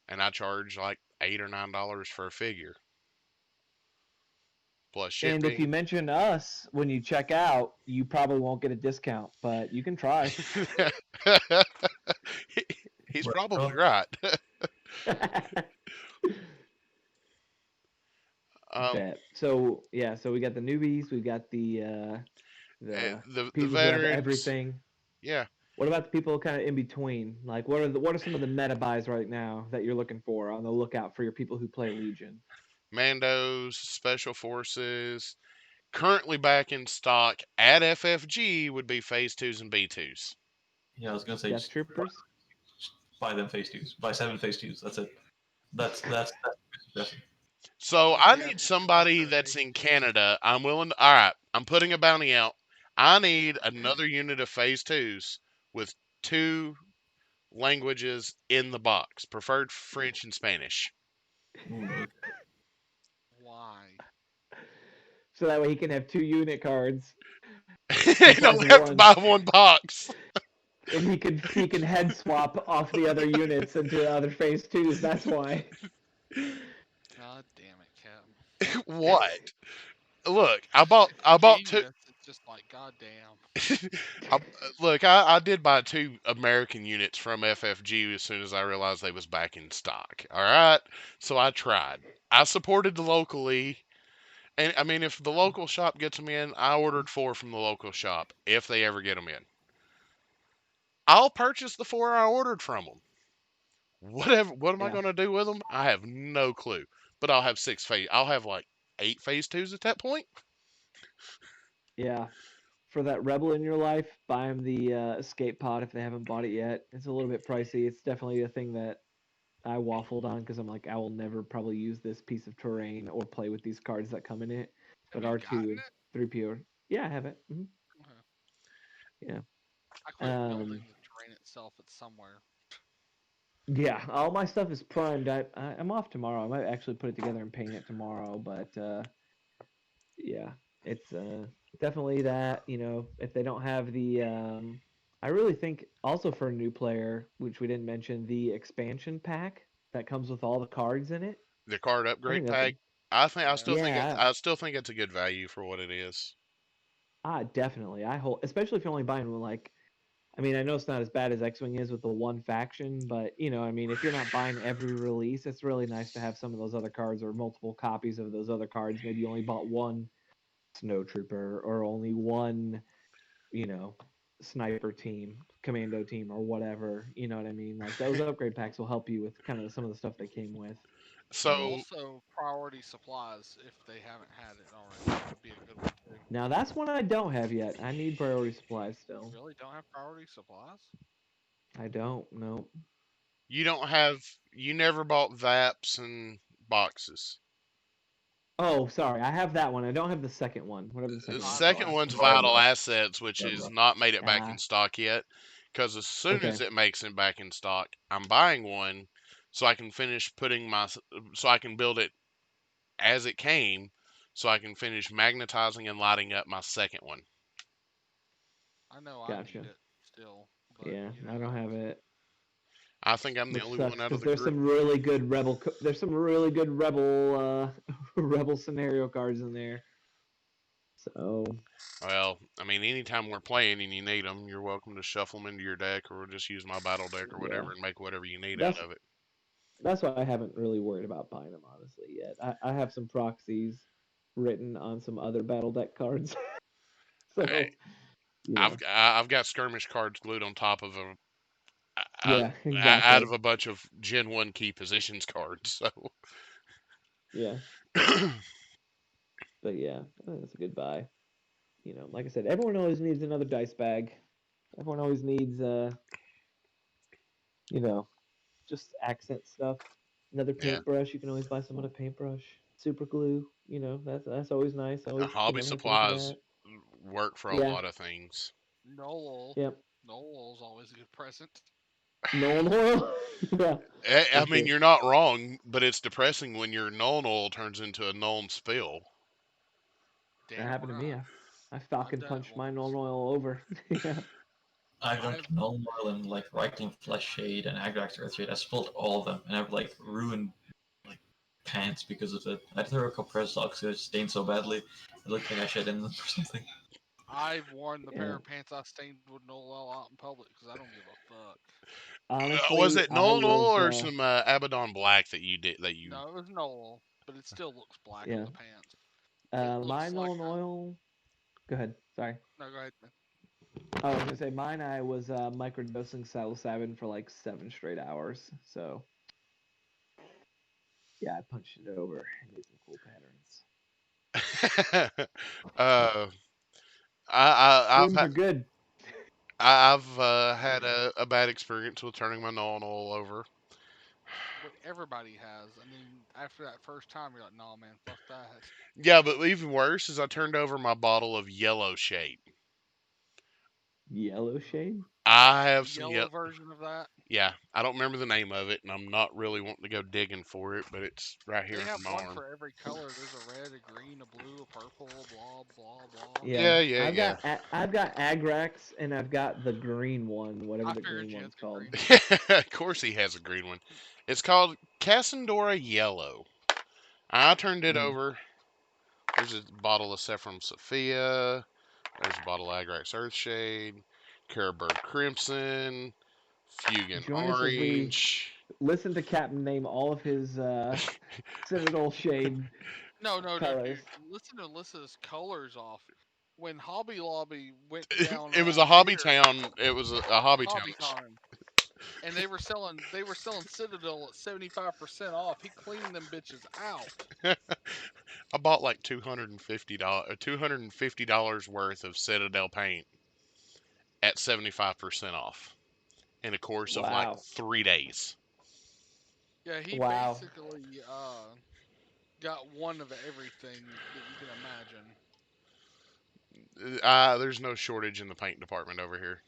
And I charge like $8 or $9 for a figure. Plus And if you shipping. mention us when you check out, you probably won't get a discount, but you can try. He's But probably right. um, Bet. So yeah, so we got the newbies, we got the the people who have veterans, everything. yeah, What about the people kind of in between? Like, what are some of the meta buys right now that you're looking for on the lookout for your people who play Legion? Mandos, Special Forces. Currently back in stock at FFG would be Phase 2s and B2s. yeah, I was gonna say Death just Troopers. buy them phase twos. Buy 7 phase twos. That's it. That's suggestion. So Like I the need FFG somebody for that's phase in twos. Canada. I'm willing to, all right, I'm putting a bounty out. I need another unit of Phase 2s with 2 languages in the box, preferred French and Spanish. Ooh, okay. Why? So that way he can have 2 unit cards. He And buys only have to one, buy one box. and he can head swap off the other units into other phase twos. That's why. God damn it, Captain. What? Look, It's I bought two. genius. It's just like, god damn. I, look, I did buy 2 American units from FFG as soon as I realized they was back in stock. All right, so I tried. I supported the locally, and I mean, if the local shop gets them in, I ordered 4 from the local shop. If they ever get them in, I'll purchase the 4 I ordered from them. Whatever. What am I Yeah, gonna do with them? I have no clue. But I'll have I'll have like 8 phase 2s at that point. yeah. For that rebel in your life, buy him the escape pod if they haven't bought it yet. It's a little bit pricey. It's definitely a thing that I waffled on because I'm like, I will never probably use this piece of terrain or play with these cards that come in it. Have But you R2 gotten and it? 3P are, yeah, I have it. Okay. Yeah. I quit Um, building the terrain itself. It's somewhere. yeah, all my stuff is primed. I'm off tomorrow. I might actually put it together and paint it tomorrow. But yeah, it's definitely that. If they don't have the, I really think also for a new player, which we didn't mention, the expansion pack that comes with all the cards in it. The card I think upgrade that's a pack. Yeah. yeah. I still think it's a good value for what it is. Definitely. I hold, especially if you're only buying one. Like, I mean, I know it's not as bad as X-wing is with the one faction, but I mean, if you're not buying every release, it's really nice to have some of those other cards or multiple copies of those other cards. Maybe you only bought one snow trooper or only one, you know, sniper team, commando team, or whatever. You know what I mean? Like those upgrade packs will help you with kind of some of the stuff they came with. And So also priority supplies if they haven't had it already would be a good one too. Now that's one I don't have yet. I need priority supplies still. Really don't have priority supplies? I don't. No. you don't have you never bought VAPs and boxes. Oh, sorry. I have that one. I don't have the second one. Whatever the The second one's Vital second called. one's assets. Vital Vital assets. Assets, which Vital is assets. not made it back in Ah, stock yet. Because as soon as okay. it makes it back in stock, I'm buying one so I can finish so I can build it as it came, so I can finish magnetizing and lighting up my second one. I know I need Gotcha. it still, but Yeah, I don't have it, I think I'm the which only one sucks out of because the there's group. some really good there's some really good rebel rebel scenario cards in there. So Well, I mean, anytime we're playing and you need them, you're welcome to shuffle them into your deck or just use my battle deck or yeah, whatever and make whatever you need out that's of it. that's why I haven't really worried about buying them honestly yet. I have some proxies written on some other battle deck cards, I, so you know, I've got skirmish cards glued on top of uh, yeah, out of exactly, a bunch of Gen 1 key positions cards. So yeah. But yeah, I think that's a good buy. Like I said, everyone always needs another dice bag. Everyone always needs you know, just accent stuff. Another Yeah. paintbrush. You can always buy someone a paintbrush. Super glue. That's always nice. Always can Hobby never hurt to look at supplies that. work for a Yeah. lot of things. Noel. Yep. Noel's always a good present. Nolan oil. Yeah, I for mean, sure. you're not wrong, but it's depressing when your Nuln oil turns into a Nuln spill. That Damn happened to me. right. I I've falcon done it punched my once. Nolan oil over. Yeah. I've done I've Null Oil and like Reichling Flesh Shade and Agrax Earth Shade. I spilled all of them, and I've like ruined like pants because of it. I threw a couple pair of socks that stained so badly, it looked like I shed in them or something. I've worn the pair Yeah. of pants I stained with Noel out in public because I don't give a fuck. Was Honestly, it I Nuln oil was. or some Abaddon Black that you did? That you? No, it was Noel, but it still looks black on Yeah. the pants. It My looks like Nolan oil. Go ahead. Sorry. no, go ahead, man. I was gonna say mine. I was microdosing psilocybin for like 7 straight hours. So yeah, I punched it over and made some cool patterns. uh, I've Shrooms are good. I've had a bad experience with turning my Nuln oil over. What everybody has, and then after that first time, you're like, "Nah, man, fuck that." Yeah, but even worse is I turned over my bottle of yellow shade. Yellow shade. I have The some yellow version of that. yeah, I don't remember the name of it, and I'm not really wanting to go digging for it, but it's right here They under have my one arm. for every color. There's a red, a green, a blue, a purple, blah blah blah. Yeah, Yeah, yeah, yeah. I've got Agrax and I've got the green one, whatever I the figured green you had one's the called. green one. Of course he has a green one. It's called Cassandora Yellow. I turned it Mm. over. There's a bottle of Saffron Sophia. There's a bottle of Agrax Earthshade, Caribird Crimson, Fugan Join us as we Orange. listen to Captain name all of his Citadel shade No, colors. dude. Listen to Alyssa's colors off. When Hobby Lobby went down It was a around hobby here, town. It was a hobby town. HobbyCon, and they were selling Citadel at 75% off. He cleaned them bitches out. I bought like $250 worth of Citadel paint at 75% off in a course of like Wow. 3 days. Yeah, he Wow. basically got one of everything that you can imagine. There's no shortage in the paint department over here.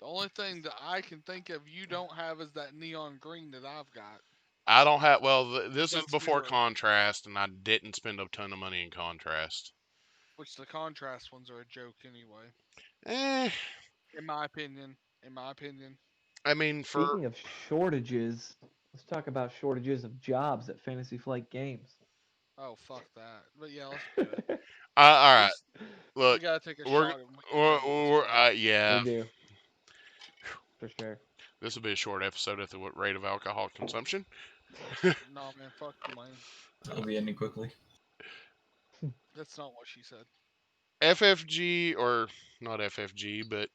The only thing that I can think of you don't have is that neon green that I've got. I don't have, well, this is That's before newer. contrast, and I didn't spend a ton of money in contrast. Which the contrast ones are a joke anyway. Eh, In my opinion. In my opinion. I mean, for Speaking of shortages, let's talk about shortages of jobs at Fantasy Flight Games. Oh fuck that. But yeah, let's do it. all We right, s- we look, gotta take a we're shot and we can end this, bro. We yeah, do, for sure. this will be a short episode at the rate of alcohol consumption. No man, fuck you, man. It'll be ending quickly. That's not what she said. FFG or not FFG, but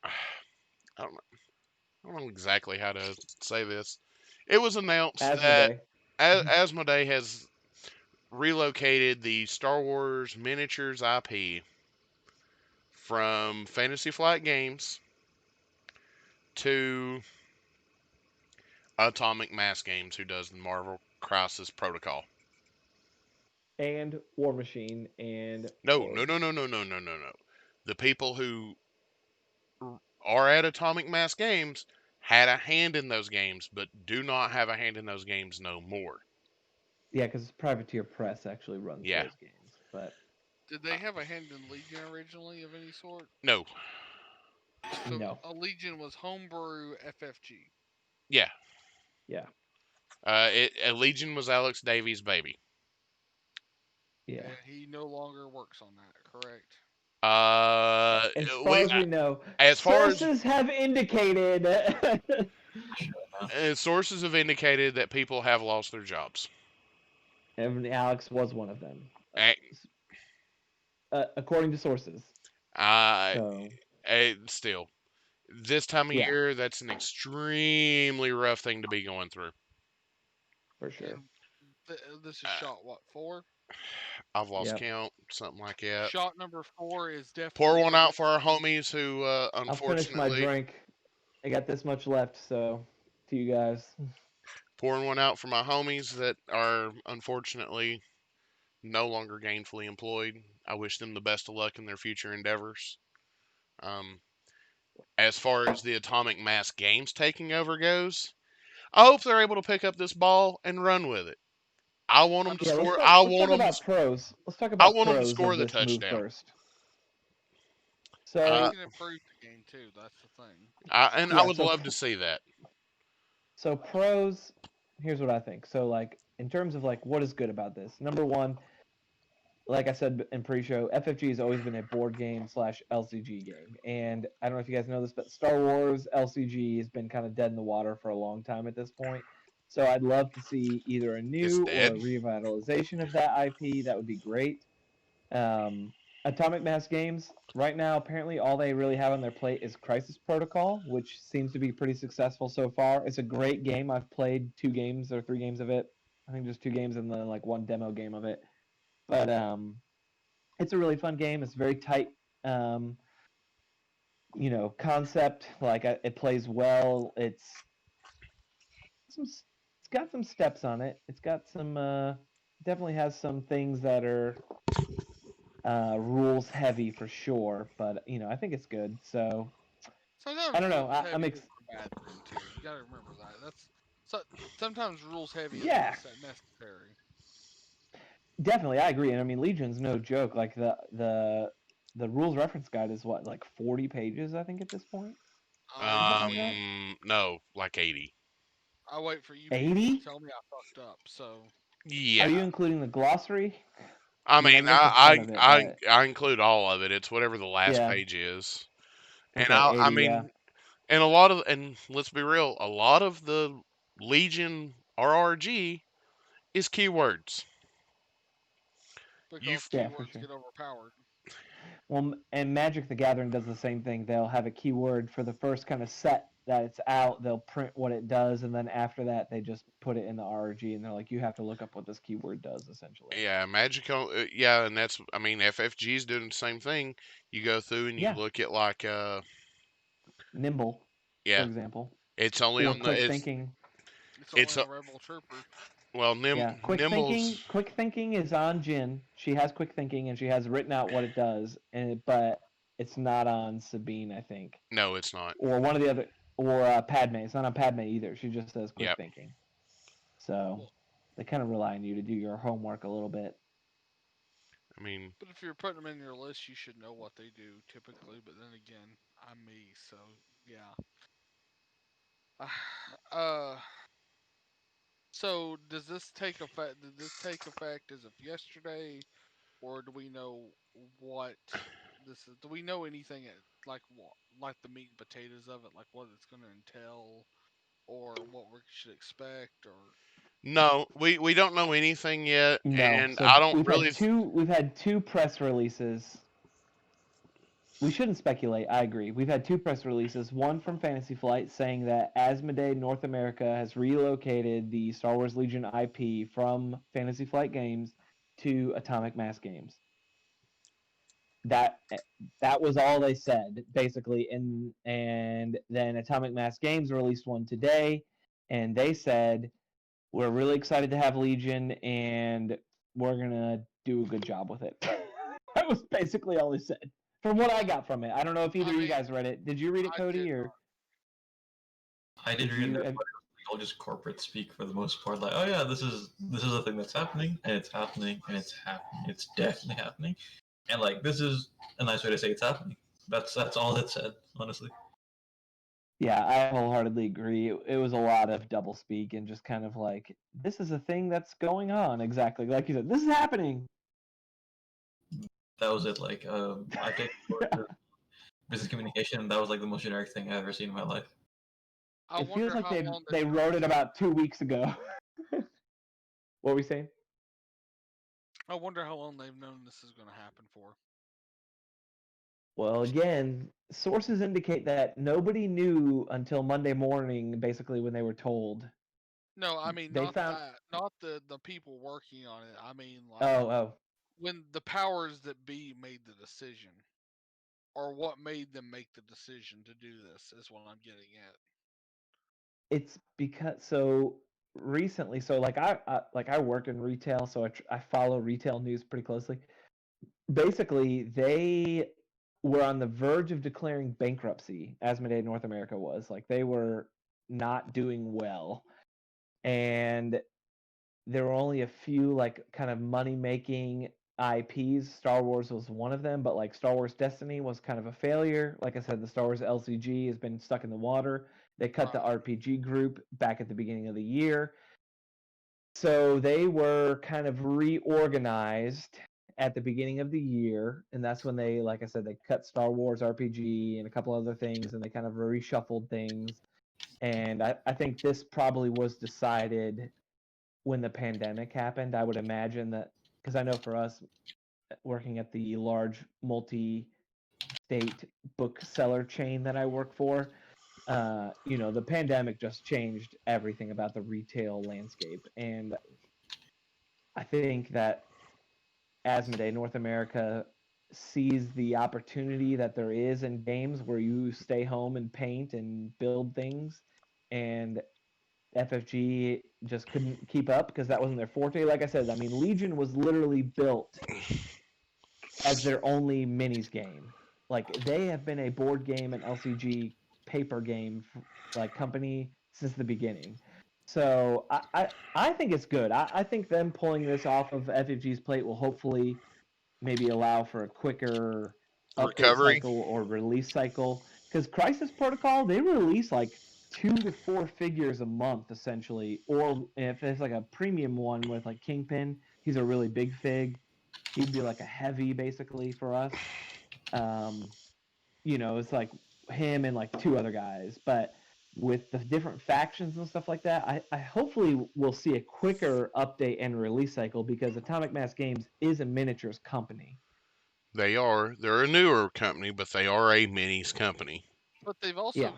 I don't know, I don't know exactly how to say this. It was announced that Asmodee. Asmodee has relocated the Star Wars miniatures IP from Fantasy Flight Games to Atomic Mass Games, who does the Marvel Crisis Protocol. And War Machine and No, no, Forge. no, no, no, no, no, no, no. The people who are at Atomic Mass Games had a hand in those games, but do not have a hand in those games no more. Yeah, because Privateer Press actually runs Yeah. those games. But Did they have a hand in Legion originally of any sort? No. So no. a Legion was homebrew FFG. Yeah. Yeah. Legion was Alex Davies' baby. Yeah. And he no longer works on that, correct? As far We as we know, as far as sources have indicated. sources have indicated that people have lost their jobs. And Alex was one of them, Eh, according to sources. Uh, So still, this time of yeah, year, that's an extremely rough thing to be going through. for sure. And This is Uh, shot what 4? I've lost Yep. count, something like that. Shot number 4 is Pour definitely one for out this. for our homies who, I'll finish my unfortunately, drink. I got this much left, so to you guys. pouring one out for my homies that are unfortunately no longer gainfully employed. I wish them the best of luck in their future endeavors. Um, as far as the atomic mass games taking over goes, I hope they're able to pick up this ball and run with it. I want them to Yeah, score. I let's want talk them. about pros. Let's talk I about want them to pros score of the this move touchdown. first. They Uh, So can improve the game too. That's the thing. and I yeah, would love to see that. so pros. Here's what I think. So like in terms of like what is good about this. Number one, like I said in pre-show, FFG has always been a board game slash LCG game, and I don't know if you guys know this, but Star Wars LCG has been kind of dead in the water for a long time at this point. So I'd love to see either a It's new or a dead. revitalization of that IP. That would be great. Um, Atomic Mass Games right now, apparently all they really have on their plate is Crisis Protocol, which seems to be pretty successful so far. It's a great game. I've played 2 games or 3 games of it. I think just 2 games and then like one demo game of it. But it's a really fun game. It's very tight, um, concept. Like it plays well. It's got some steps on it. It's got some definitely has some things that are rules heavy for sure. But I think it's good. So I Sometimes don't know. rules I'm heavy is a bad thing too. You got to remember that. So, sometimes rules heavy isn't yeah, necessary. definitely. I agree. And I mean, Legion's no joke. Like the rules reference guide is what, like 40 pages, I think, at this point, or something like that. No, like 80. I wait for you people to 80? tell me I fucked up. So Are Yeah. you including the glossary? I I mean, mean, I'm making fun of it, but I include all of it. It's whatever the last yeah. page is. And Okay, I 80, yeah. mean, and a lot of, and let's be real, a lot of the Legion RRG is keywords. because You've, Yeah, for keywords sure. get overpowered. Well, and Magic the Gathering does the same thing. They'll have a keyword for the first kind of set that it's out. They'll print what it does, and then after that, they just put it in the RG, and they're like, you have to look up what this keyword does, essentially. yeah, yeah, and that's, I mean, FFG is doing the same thing. You go through and you Yeah, look at like, Nimble, for yeah, example, it's only or on the, Quick Thinking. It's only it's, on Rebel Trooper. well, Yeah, Nimbles, Quick Thinking is on Jin. She has Quick Thinking, and she has written out what it does, but it's not on Sabine, I think, no, it's not. or one of the other, or Padme. It's not on Padme either. She just says Quick Yep. Thinking. So Well, they kind of rely on you to do your homework a little bit. I mean, but if you're putting them in your list, you should know what they do typically. But then again, I'm me, so yeah. Uh, so does this take effect? Did this take effect as of yesterday, or do we know what this is? Do we know anything like what, like the meat and potatoes of it, like what it's going to entail, or what we should expect, or no, we don't know anything yet, No, and so I don't really. we've had 2 press releases. We shouldn't speculate. I agree. We've had 2 press releases. One from Fantasy Flight saying that Asmodee North America has relocated the Star Wars Legion IP from Fantasy Flight Games to Atomic Mass Games. That that was all they said basically. And then Atomic Mass Games released one today, and they said we're really excited to have Legion, and we're gonna do a good job with it. That was basically all they said, from what I got from it. I don't know if either I of you mean, guys read it. Did you read it, I did Cody, or I did did read you? that, but it was all just corporate speak for the most part. Like, oh yeah, this is a thing that's happening, and it's happening, and it's happening. It's definitely happening, and like this is a nice way to say it's happening. That's all it said, honestly. Yeah, I wholeheartedly agree. It was a lot of double speak and just kind of like, this is a thing that's going on. Exactly like you said, this is happening. That was it. Like, I've taken business communication, and that was like the most generic thing I've ever seen in my life. I It feels wonder like how long they they've wrote known it this. about 2 weeks ago. What were we saying? I wonder how long they've known this is going to happen for. Well, again, sources indicate that nobody knew until Monday morning, basically when they were told. No, I mean They not found that, not the people working on it. I mean like oh when the powers that be made the decision, or what made them make the decision to do this is what I'm getting at. it's because so recently so I work in retail, so I follow retail news pretty closely. Basically, they were on the verge of declaring bankruptcy. Asmodee North America was like they were not doing well, and there were only a few like kind of money making IPs. Star Wars was one of them, but like Star Wars Destiny was kind of a failure. Like I said, the Star Wars LCG has been stuck in the water. They cut the Right. RPG group back at the beginning of the year. So they were kind of reorganized at the beginning of the year, and that's when they, like I said, they cut Star Wars RPG and a couple other things, and they kind of reshuffled things. And I think this probably was decided when the pandemic happened. I would imagine that because I know for us working at the large multi-state bookseller chain that I work for, the pandemic just changed everything about the retail landscape, and I think that Asmodee North America sees the opportunity that there is in games where you stay home and paint and build things, and FFG just couldn't keep up because that wasn't their forte. Like I said, I mean, Legion was literally built as their only minis game. Like they have been a board game and LCG paper game like company since the beginning. So I think it's good. I think them pulling this off of FFG's plate will hopefully maybe allow for a quicker update Recovery. cycle or release cycle. Because Crisis Protocol, they release like 2 to 4 figures a month essentially. Or if it's like a premium one with like Kingpin, he's a really big fig. He'd be like a heavy basically for us. Um, it's like him and like two other guys. But with the different factions and stuff like that, I hopefully will see a quicker update and release cycle because Atomic Mass Games is a miniatures company. They are. They're a newer company, but they are a minis company. But Yeah.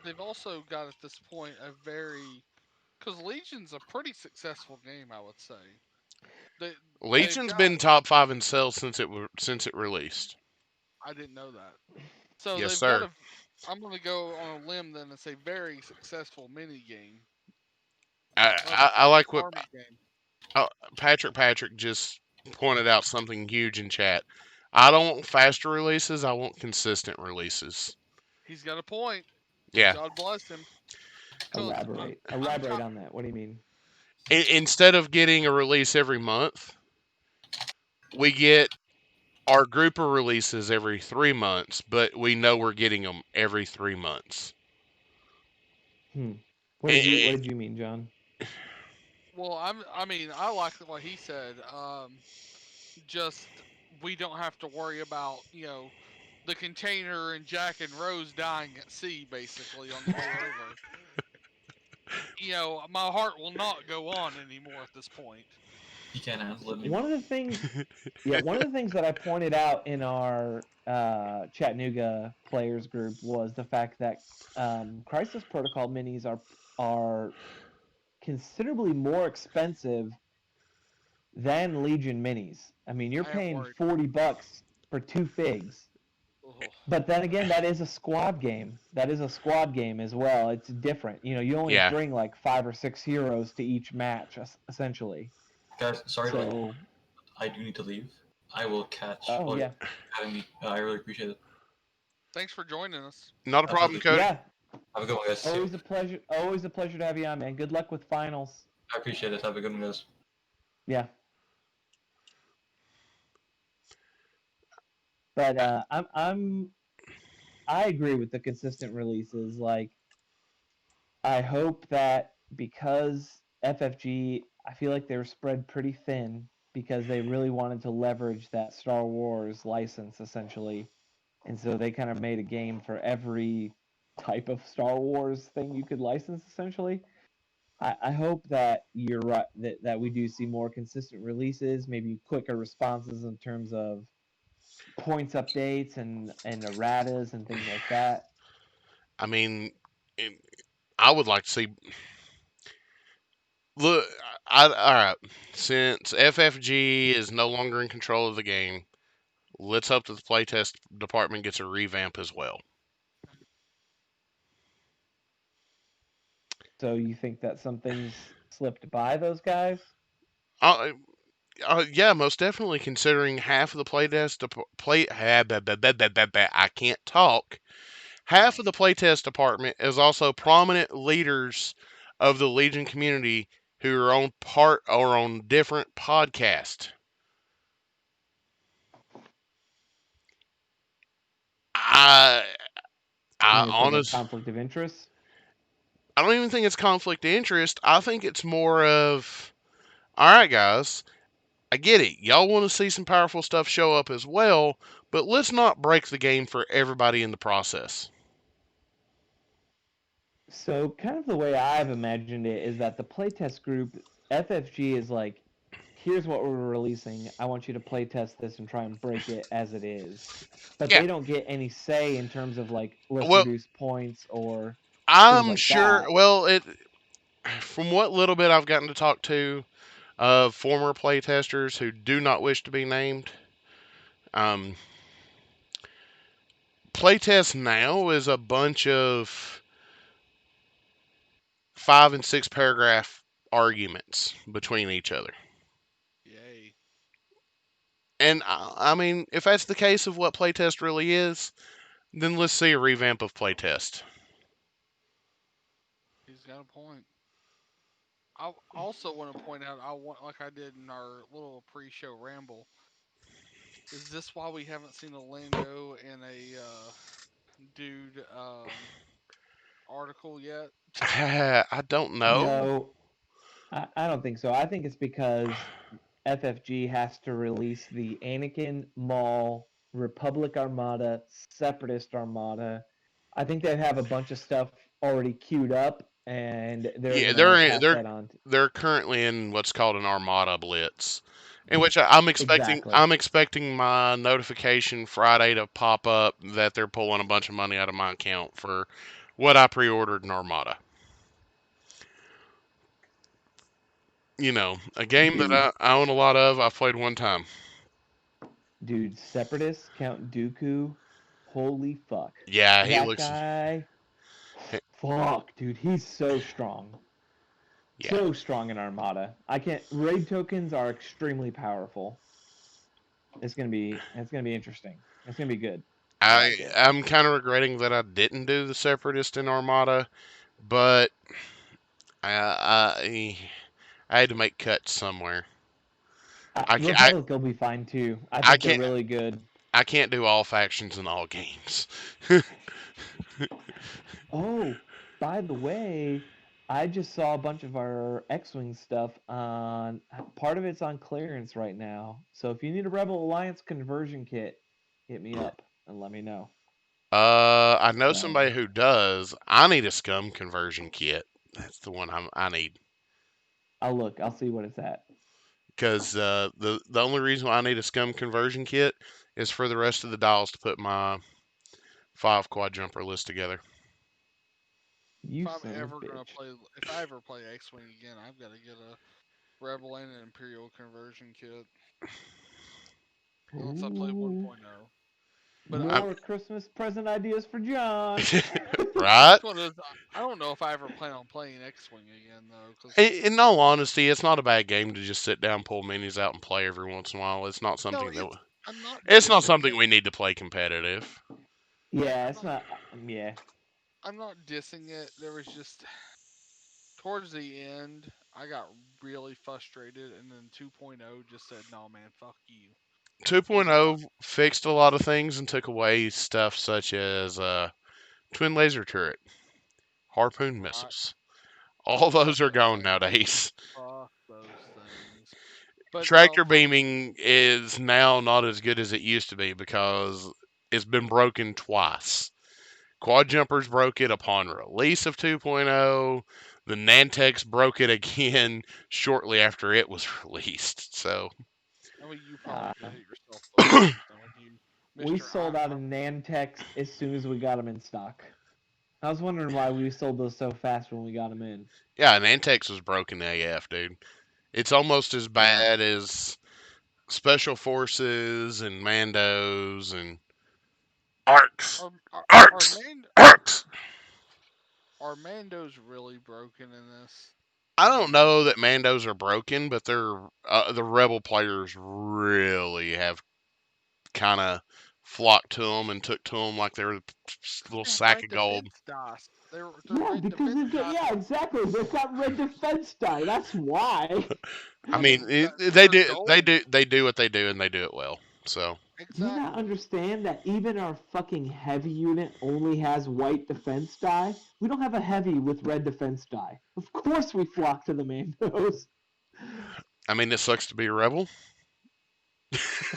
they've also got at this point a very, because Legion's a pretty successful game, I would say. They've Legion's got, been top 5 in sales since it released. I didn't know that. So Yes, they've got sir. a, I'm gonna go on a limb then and say very successful mini game, I like what army game. Patrick just pointed out something huge in chat. I don't want faster releases. I want consistent releases. He's got a point. Yeah. God bless him. Cause I'm Elaborate on that. What do you mean? Instead of getting a release every month, we get our group of releases every 3 months, but we know we're getting them every 3 months. Hmm. What It, did you mean, John? well, I mean, I like what he said. Just we don't have to worry about the container and Jack and Rose dying at sea, basically on the way over. My heart will not go on anymore at this point. He can't handle it One anymore. of the things, yeah, one of the things that I pointed out in our Chattanooga players group was the fact that Crisis Protocol minis are considerably more expensive than Legion minis. I mean, you're I am paying worried. $40 for 2 figs. Ugh. But then again, that is a squad game. That is a squad game as well. It's different. You only yeah. bring like 5 or 6 heroes to each match, essentially. Guys, sorry to So, I do need to leave. I will catch oh all you yeah, having me. I really appreciate it. Thanks for joining us. Not a problem, Absolutely. Cody. yeah. Have a good one, guys. See you. Always a pleasure. Always a pleasure to have you on, man. Good luck with finals. I appreciate it. Have a good one, guys. Yeah, but I agree with the consistent releases. Like, I hope that because FFG, I feel like they were spread pretty thin because they really wanted to leverage that Star Wars license essentially, and so they kind of made a game for every type of Star Wars thing you could license essentially. I hope that you're right that we do see more consistent releases, maybe quicker responses in terms of points updates and erratas and things like that. I mean, I would like to see Look, all right. Since FFG is no longer in control of the game, let's hope that the playtest department gets a revamp as well. So you think that something's slipped by those guys? Uh, yeah, most definitely. Considering half of the I can't talk. Half of the playtest department is also prominent leaders of the Legion community who are on part or on different podcasts. I You I mean it's like a honest conflict of interest? I don't even think it's conflict of interest. I think it's more of, all right, guys, I get it. Y'all want to see some powerful stuff show up as well, but let's not break the game for everybody in the process. So kind of the way I've imagined it is that the playtest group, FFG, is like, here's what we're releasing. I want you to playtest this and try and break it as it is. But Yeah. they don't get any say in terms of like, let's Well, reduce points or things I'm like sure. that. Well, it from what little bit I've gotten to talk to of former playtesters who do not wish to be named, um, playtest now is a bunch of 5 and 6 paragraph arguments between each other. Yay. And I mean, if that's the case of what playtest really is, then let's see a revamp of playtest. He's got a point. I also want to point out, I want, like I did in our little pre-show ramble. Is this why we haven't seen a Lando and a dude article yet? I don't know. No, I don't think so. I think it's because FFG has to release the Anakin, Maul, Republic Armada, Separatist Armada. I think they have a bunch of stuff already queued up, and they're Yeah, gonna pass they're that on. they're currently in what's called an Armada Blitz, in which I'm expecting Exactly. my notification Friday to pop up that they're pulling a bunch of money out of my account for what I pre-ordered in Armada. You know, a game that Dude, I own a lot of. I've played one time. dude, Separatist, Count Dooku, holy fuck. Yeah, he That looks. guy, fuck, dude, he's so strong. Yeah, So strong in Armada. I can't. Raid tokens are extremely powerful. It's gonna be interesting. It's gonna be good. I like it. I'm kind of regretting that I didn't do the Separatist in Armada, but I had to make cuts somewhere. I can't I, Republic will be fine too. I I think they're can't really good. I can't do all factions in all games. Oh, by the way, I just saw a bunch of our X-wing stuff on. Part of it's on clearance right now. So if you need a Rebel Alliance conversion kit, hit me up and let me know. I know So somebody who does. I need a scum conversion kit. That's the one I need. I'll look. I'll see what it's at. Because the only reason why I need a scum conversion kit is for the rest of the dials to put my 5 quad jumper list together. You If I'm son of ever a gonna bitch. play, if I ever play X-wing again, I've got to get a Rebel and an Imperial conversion kit. Unless I play Ooh, 1.0. But I'm, more Christmas present ideas for John. right? which one is? I don't know if I ever plan on playing X-wing again though, because In all honesty, it's not a bad game to just sit down, pull minis out, and play every once in a while. It's not no, something that I'm not it's not dissing something it. we need to play competitive. Yeah, Yeah, it's not. Yeah, I'm not dissing it. There was just towards the end, I got really frustrated, and then 2.0 just said, "No, man, fuck you." And so, 2.0 fixed a lot of things and took away stuff such as twin laser turret, harpoon right, missiles. All fuck those are those gone things. nowadays. Fuck those things. But no, Tractor beaming is now not as good as it used to be because it's been broken twice. Quad Jumpers broke it upon release of 2.0. The Nantex broke it again shortly after it was released. So, I mean, you uh, probably did it yourself though, Mister. I mean, you, we Mister. sold out of Nantex as soon as we got them in stock. I was wondering why we sold those so fast when we got them in. Yeah, and Antex was broken AF, dude. It's almost as bad as Special Forces and Mandos and Arcs. Arcs! Arcs! Are Mandos really broken in this? I don't know that Mandos are broken, but they're the Rebel players really have kind of flocked to them and took to them like they were a little They have sack red of gold. defense dice. They're Yeah, red because defense they've got dice. exactly. They've got red defense die. That's why. I mean, They're gold. they do what they do, and they do it well. So Do you not Exactly. understand that even our fucking heavy unit only has white defense die? We don't have a heavy with red defense die. Of course we flock to the Mandos. I mean, it sucks to be a rebel.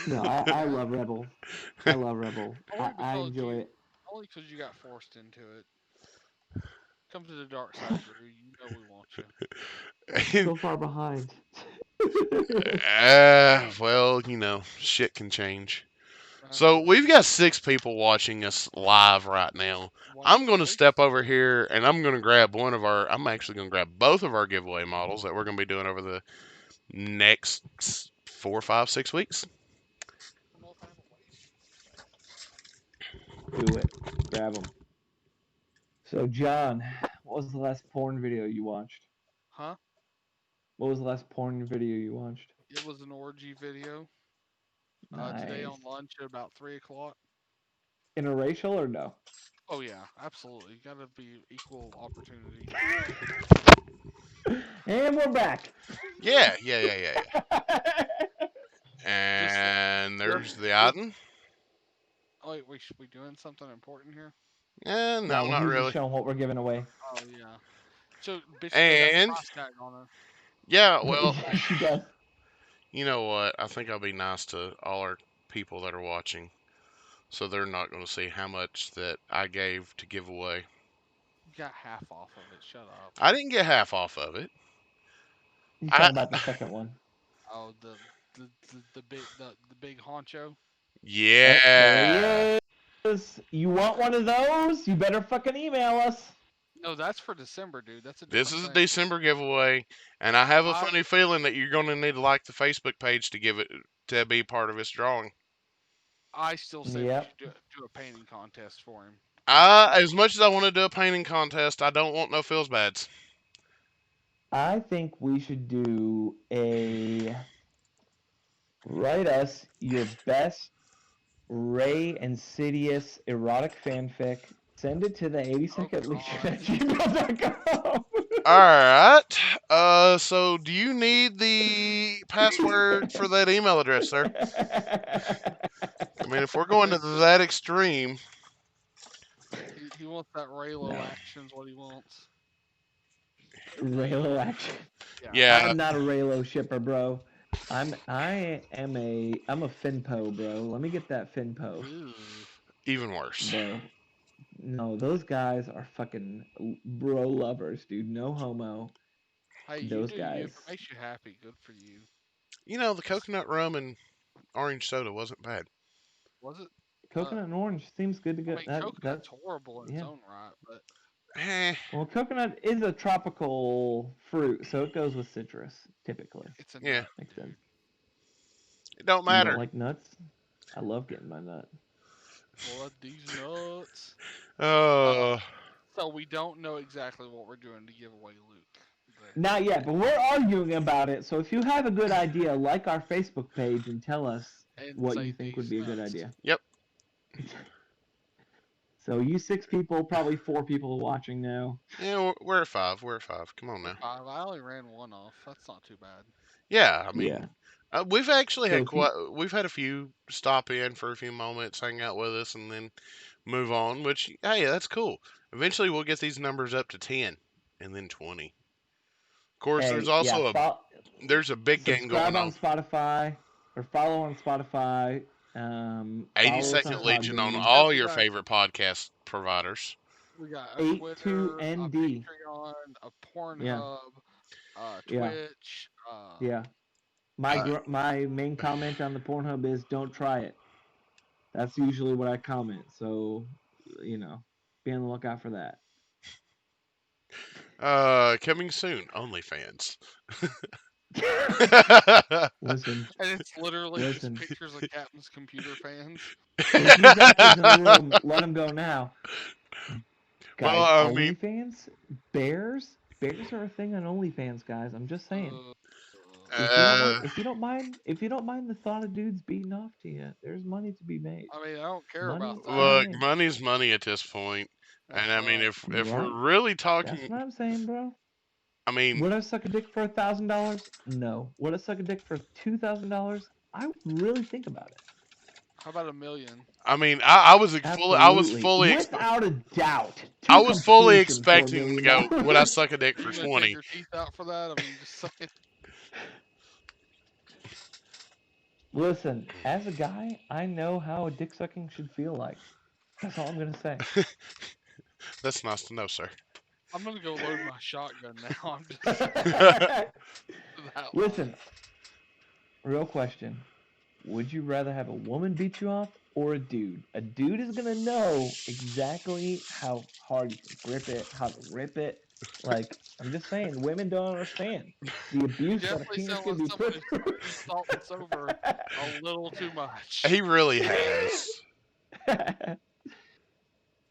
No, I love Rebel. I love Rebel. Only I because enjoy you, it. only because you got forced into it. Come to the dark side, Drew. You know we want you. So far behind. Well, you know, shit can change. That's So true. we've got 6 people watching us live right now. I'm going to Six? step over here and I'm going to grab I'm actually going to grab both of our giveaway models that we're going to be doing over the next 4, 5, 6 weeks. I don't know if I have a weight. Do it. Grab them. So, John, what was the last porn video you watched? Huh? What was the last porn video you watched? It was an orgy video. Nice. Today on lunch at about 3 o'clock. Interracial or no? Oh yeah, absolutely. Got to be equal opportunity. And we're back. Yeah. And there's the item. Oh wait, we doing something important here? No, No, not he's really. just showing what we're giving away. Oh yeah. So bitch still got the And price tag on her. yeah, well, She does. you know what? I think I'll be nice to all our people that are watching, so they're not going to see how much that I gave to give away. You got half off of it. Shut up. I didn't get half off of it. He's I, talking about the second one. Oh the big honcho. Oh, there yeah. he is. You want one of those? You better fucking email us. No, that's for December, dude. That's a This different is a thing. December giveaway, and I have a I funny feeling that you're going to need to like the Facebook page to give it to be part of this drawing. I still say we Yep. should do a painting contest for him. As much as I want to do a painting contest, I don't want no feels bads. I think we should do a write us your best Ray Insidious erotic fanfic. Send it to the 82nd Legion at gmail.com. All right. So do you need the password for that email address, sir? I mean, if we're going to that extreme, He wants that Raylo action's what he wants. Raylo action. yeah, I'm not a Raylo shipper, bro. I'm a Finpo, bro. Let me get that Finpo. Ew. even worse. Bro. No, those guys are fucking bro lovers, dude. No homo. Hey, you Those do you. If guys. it makes you happy, good for you. You know, the coconut rum and orange soda wasn't bad. Was it? Coconut and orange seems good to go. I mean, coconut's horrible in its own right, but Eh, Well, coconut is a tropical fruit, so it goes with citrus typically. it's a yeah, nut. Makes sense. it don't You don't matter. like nuts? I love getting my nut. What these nuts? Uh, So we don't know exactly what we're doing to give away Luke. Not yet, but we're arguing about it. So if you have a good idea, like our Facebook page and tell us And what say you think would these be a good nuts. idea. Yep. So you 6 people, probably 4 people watching now. Yeah, we're at 5. We're at 5. Come on now. I only ran one off. That's not too bad. Yeah, I mean, Yeah. we've actually So had if you- we've had a few stop in for a few moments, hang out with us, and then move on. Which, hey, that's cool. Eventually, we'll get these numbers up to 10, and then 20. Of course, Hey, there's also there's a big game subscribe going on Spotify or follow on Spotify. Follow us on 82nd Legion on Podbean. all your favorite podcast providers. We got a Twitter, a 82ND. Patreon, a Yeah. Pornhub, Yeah. Twitch. Yeah. My main comment on the Pornhub is don't try it. That's usually what I comment. So, be on the lookout for that. Coming soon, OnlyFans. Listen, And it's literally just Listen. pictures of Captain's computer fans. if you got kids in the room, let them go now. Well, Guys, I mean, OnlyFans? Bears are a thing on OnlyFans, guys. I'm just saying. Uh, If you don't mind the thought of dudes beating off to you, there's money to be made. I mean, I don't care Money about to be look, that. made. money's money at this point, That's and I mean, right. if Right? we're really That's talking, what I'm saying, bro. I mean, Would I suck a dick for $1,000? No. Would I suck a dick for $2,000? I would really think about it. How about $1 million? I Absolutely, without a doubt, I to was fully completion for $1 expecting him to million go, would I dollars. suck a dick for You're gonna take 20? your teeth out for that? I mean, just saying. Listen, as a guy, I know how a dick sucking should feel like. That's all I'm gonna say. That's nice to know, sir. I'm gonna go load my shotgun now. I'm just that Listen, real question. Would you rather have a woman beat you off or a dude? A dude is gonna know exactly how hard you can grip it, how to rip it. Like, I'm just saying, women don't understand the You abuse that a definitely penis sound can like be someone put who's through. been salt and sober a little too much. He really has.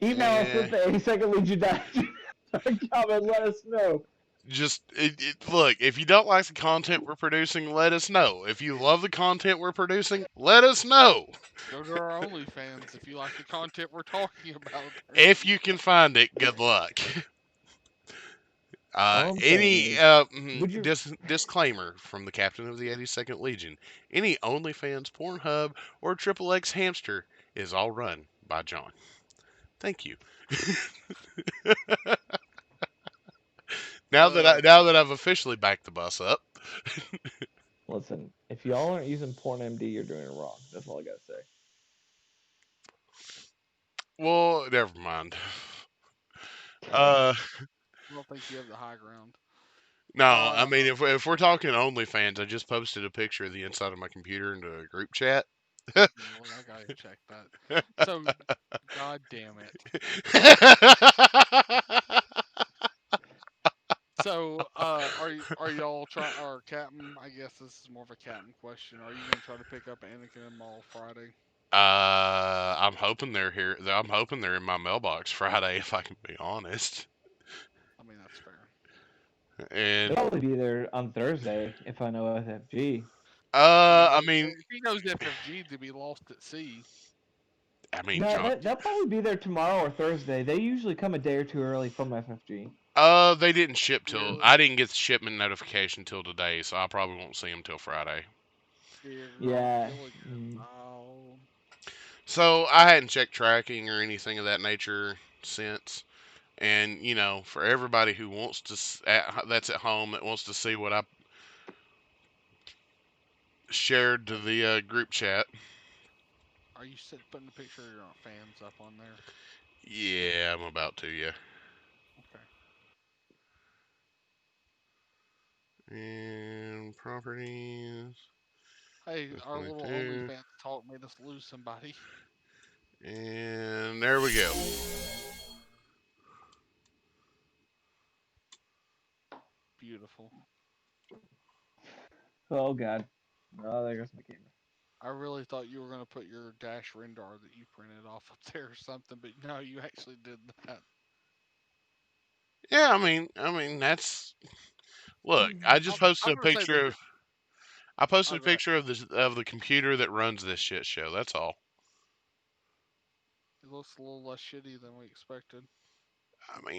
Email us Eh, at the 82nd Legion comment. Let us know. just look, if you don't like the content we're producing, let us know. If you love the content we're producing, let us know. Go to our OnlyFans if you like the content we're talking about. If you can find it, good luck. All I'm saying is, would you? Disclaimer from the captain of the 82nd Legion: any OnlyFans, Pornhub, or Triple X Hamster is all run by John. Thank you. Now that I've officially backed the bus up. Listen, if y'all aren't using PornMD, you're doing it wrong. That's all I gotta say. Well, never mind. Uh, I don't think you have the high ground. no, I mean if we're talking OnlyFans, I just posted a picture of the inside of my computer into a group chat. Lord, I gotta check that. So, god damn it. So, are y'all trying? Or Captain? I guess this is more of a Captain question. Are you gonna try to pick up Anakin and Maul Friday? I'm hoping they're here. I'm hoping they're in my mailbox Friday, if I can be honest. I mean, that's fair. And They'll probably be there on Thursday if I know FFG. I mean, If he knows FFG to be lost at sea. No, John. they'll probably be there tomorrow or Thursday. They usually come a day or two early from FFG. They didn't ship till Really? I didn't get the shipment notification till today, so I probably won't see them till Friday. Yeah. So I hadn't checked tracking or anything of that nature since. And for everybody who wants to, that's at home that wants to see what I shared to the group chat. Are you putting a picture of your fans up on there? Yeah, I'm about to. Yeah. Okay. And properties. Hey, This our one right little there. OnlyFans talk made us lose somebody. And there we go. Beautiful. Oh God. Oh, there goes my camera. I really thought you were going to put your Dash Rendar that you printed off up there or something, but no, you actually did that. Yeah, I mean that's. Look, I just posted a picture of. I posted a picture of the computer that runs this shit show. That's all. It looks a little less shitty than we expected.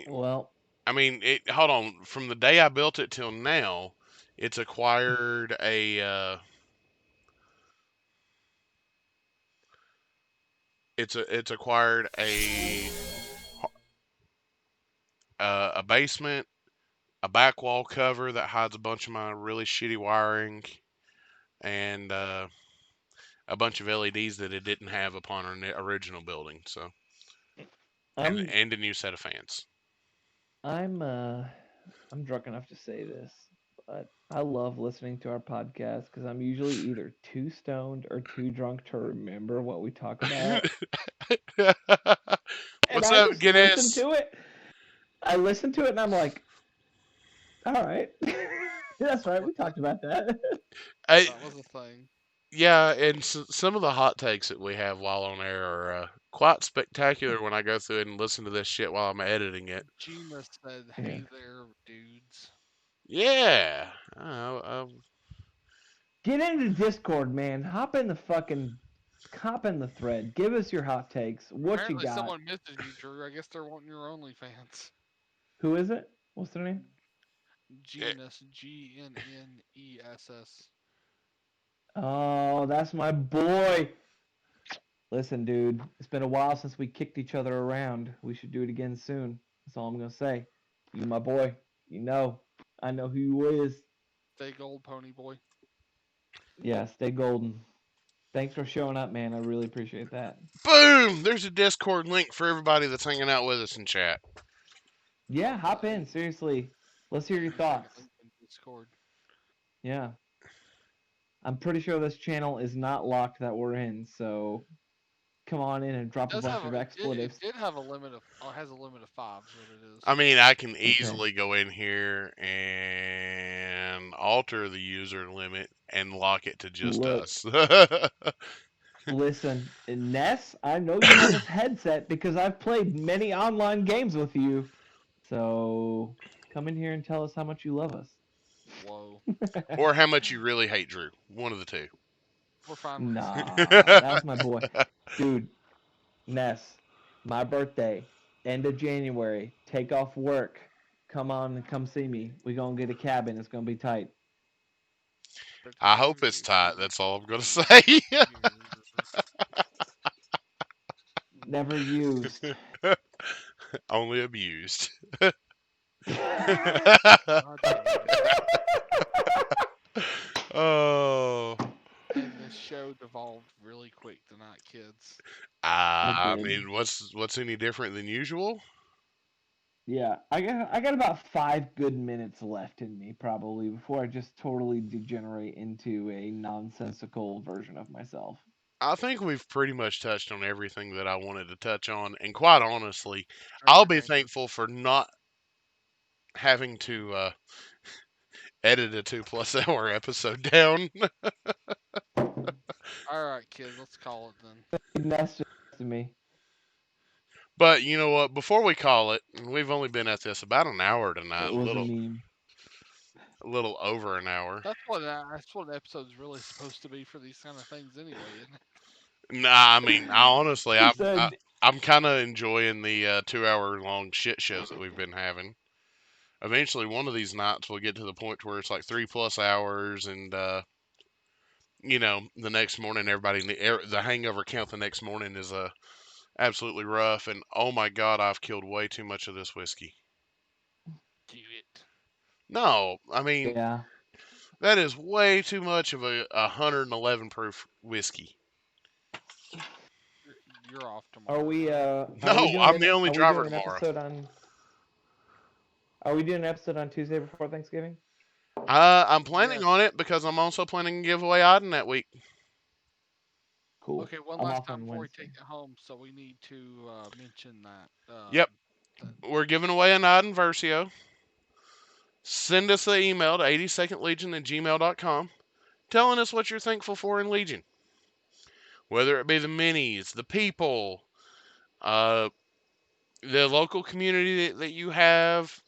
Well, it. Hold on. From the day I built it till now, it's acquired it's acquired a basement, a back wall cover that hides a bunch of my really shitty wiring, and a bunch of LEDs that it didn't have upon our original building. So, and a new set of fans. I'm drunk enough to say this, but I love listening to our podcast because I'm usually either too stoned or too drunk to remember what we talk about. And What's I up, just listen Guinness? to it. I listen to it and I'm like, All right. That's right. We talked about that. I, That was a thing. yeah, and some of the hot takes that we have while on air are quite spectacular when I go through and listen to this shit while I'm editing it. Gina said, Yeah. "Hey there, dudes." Yeah. Get into Discord, man. Hop in the thread. Give us your hot takes. What you Apparently, got? someone messaged you, Drew. I guess they're wanting your OnlyFans. Who is it? What's their name? Genus, GNNESS. Oh, that's my boy. Listen, dude, it's been a while since we kicked each other around. We should do it again soon. That's all I'm gonna say. You my boy. You know. I know who you is. Stay gold, pony boy. Yeah, stay golden. Thanks for showing up, man. I really appreciate that. Boom! There's a Discord link for everybody that's hanging out with us in chat. Yeah, I'll hop put in. Seriously. Let's hear your 30-second thoughts. link in Discord. Yeah. I'm pretty sure this channel is not locked that we're in, so come on in and drop a Does bunch have of it expletives. did have a limit of has a limit of 5 is what it is. I mean, I can Okay. easily go in here and alter the user limit and lock it to just Look, us. listen, Ness, I know you have a headset because I've played many online games with you. So come in here and tell us how much you love us. Whoa. Or how much you really hate Drew. One of the two. We're fine with Nah, that's my boy. Dude, Ness, my birthday, end of January, take off work. Come on and come see me. We gonna get a cabin. It's gonna be tight. I hope it's tight. That's all I'm going to say. Never used. Only abused. God damn it. Oh. And this show devolved really quick tonight, kids. It I did. mean, what's any different than usual? Yeah, I got about 5 good minutes left in me probably before I just totally degenerate into a nonsensical version of myself. I think we've pretty much touched on everything that I wanted to touch on, and quite honestly, Turn I'll your be hand. thankful for not having to edit a 2+ hour episode down. All right, kids, let's call it then. That's just to me. But you know what? Before we call it, we've only been at this about an hour tonight, It was a meme. a little over an hour. That's what an episode's really supposed to be for these kind of things anyway, isn't it? Nah, I mean, I honestly, He said, I'm kind of enjoying the 2 hour long shit shows that we've been having. Eventually, one of these nights we'll get to the point where it's like 3+ hours, and the next morning everybody the hangover count the next morning is absolutely rough. And oh my god, I've killed way too much of this whiskey. Do it. No, I mean yeah. that is way too much of a 111 proof whiskey. You're off tomorrow. Are we Right? No, I'm the only are we driver doing an tomorrow. episode on Are we doing an episode on Tuesday before Thanksgiving? I'm planning Yes. on it because I'm also planning to give away Auden that week. Cool. Okay, one I'm last off time on before we Wednesday. take it home, so we need to mention that. Yep, That we're giving away an Auden Versio. Send us an email to 82ndlegion@gmail.com telling us what you're thankful for in Legion. Whether it be the minis, the people, uh, the local community that you have.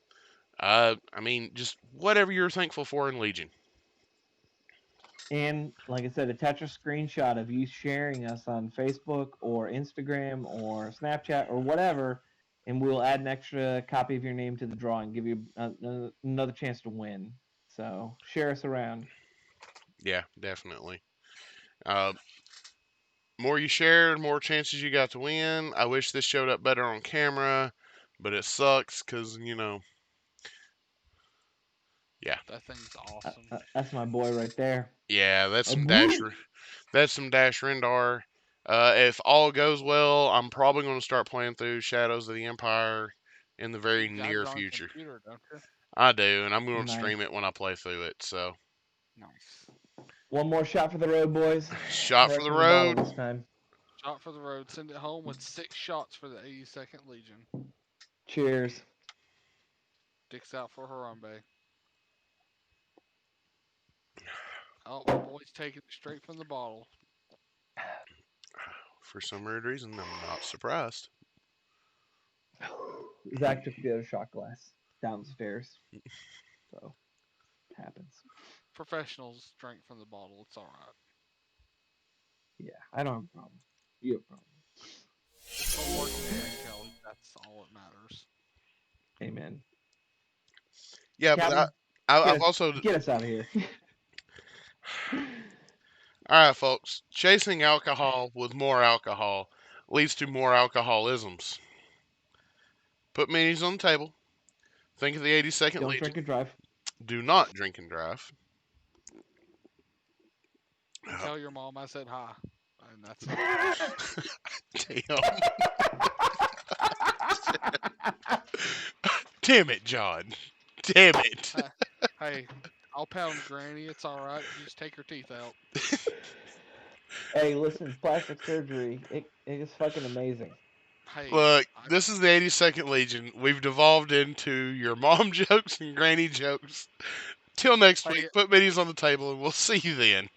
I mean, just whatever you're thankful for in Legion. And like I said, attach a screenshot of you sharing us on Facebook or Instagram or Snapchat or whatever, and we'll add an extra copy of your name to the drawing, give you another chance to win. So share us around. Yeah, definitely. Uh, more you share, more chances you got to win. I wish this showed up better on camera, but it sucks because, yeah. that thing's awesome. That's my boy right there. Yeah, My boy. That's some Dash Rendar. If all goes well, I'm probably going to start playing through Shadows of the Empire in the very You got near it on future. computer, don't you? I do, and I'm going to Nice. stream it when I play through it. So, Nice. One more shot for the road, boys. shot for Right the from the bottle road. this time. Shot for the road. Send it home with 6 shots for the 82nd Legion. Cheers. Dicks out for Harambe. Oh, my boy's taking it straight from the bottle. For some weird reason, I'm not surprised. Zach took the other shot glass downstairs. So, it happens. Professionals drink from the bottle. It's all right. Yeah, I don't have a problem. You have a problem. It's homework man, Kelly. That's all that matters. Amen. Yeah, but Captain, I've also. get us out of here. All right, folks. Chasing alcohol with more alcohol leads to more alcoholisms. Put minis on the table. Think of the 82nd Don't Legion. drink and drive. Do not drink and drive. And tell your mom I said hi. And that's it. Damn. Damn it, John. Damn it. Hey, I'll pound Granny. It's all right. You just take her teeth out. Hey, listen, plastic surgery, it is fucking amazing. Hey, Look, this is the 82nd Legion. We've devolved into your mom jokes and granny jokes. Till next Hey. week, put minis on the table and we'll see you then.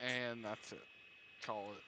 And that's it. Call it.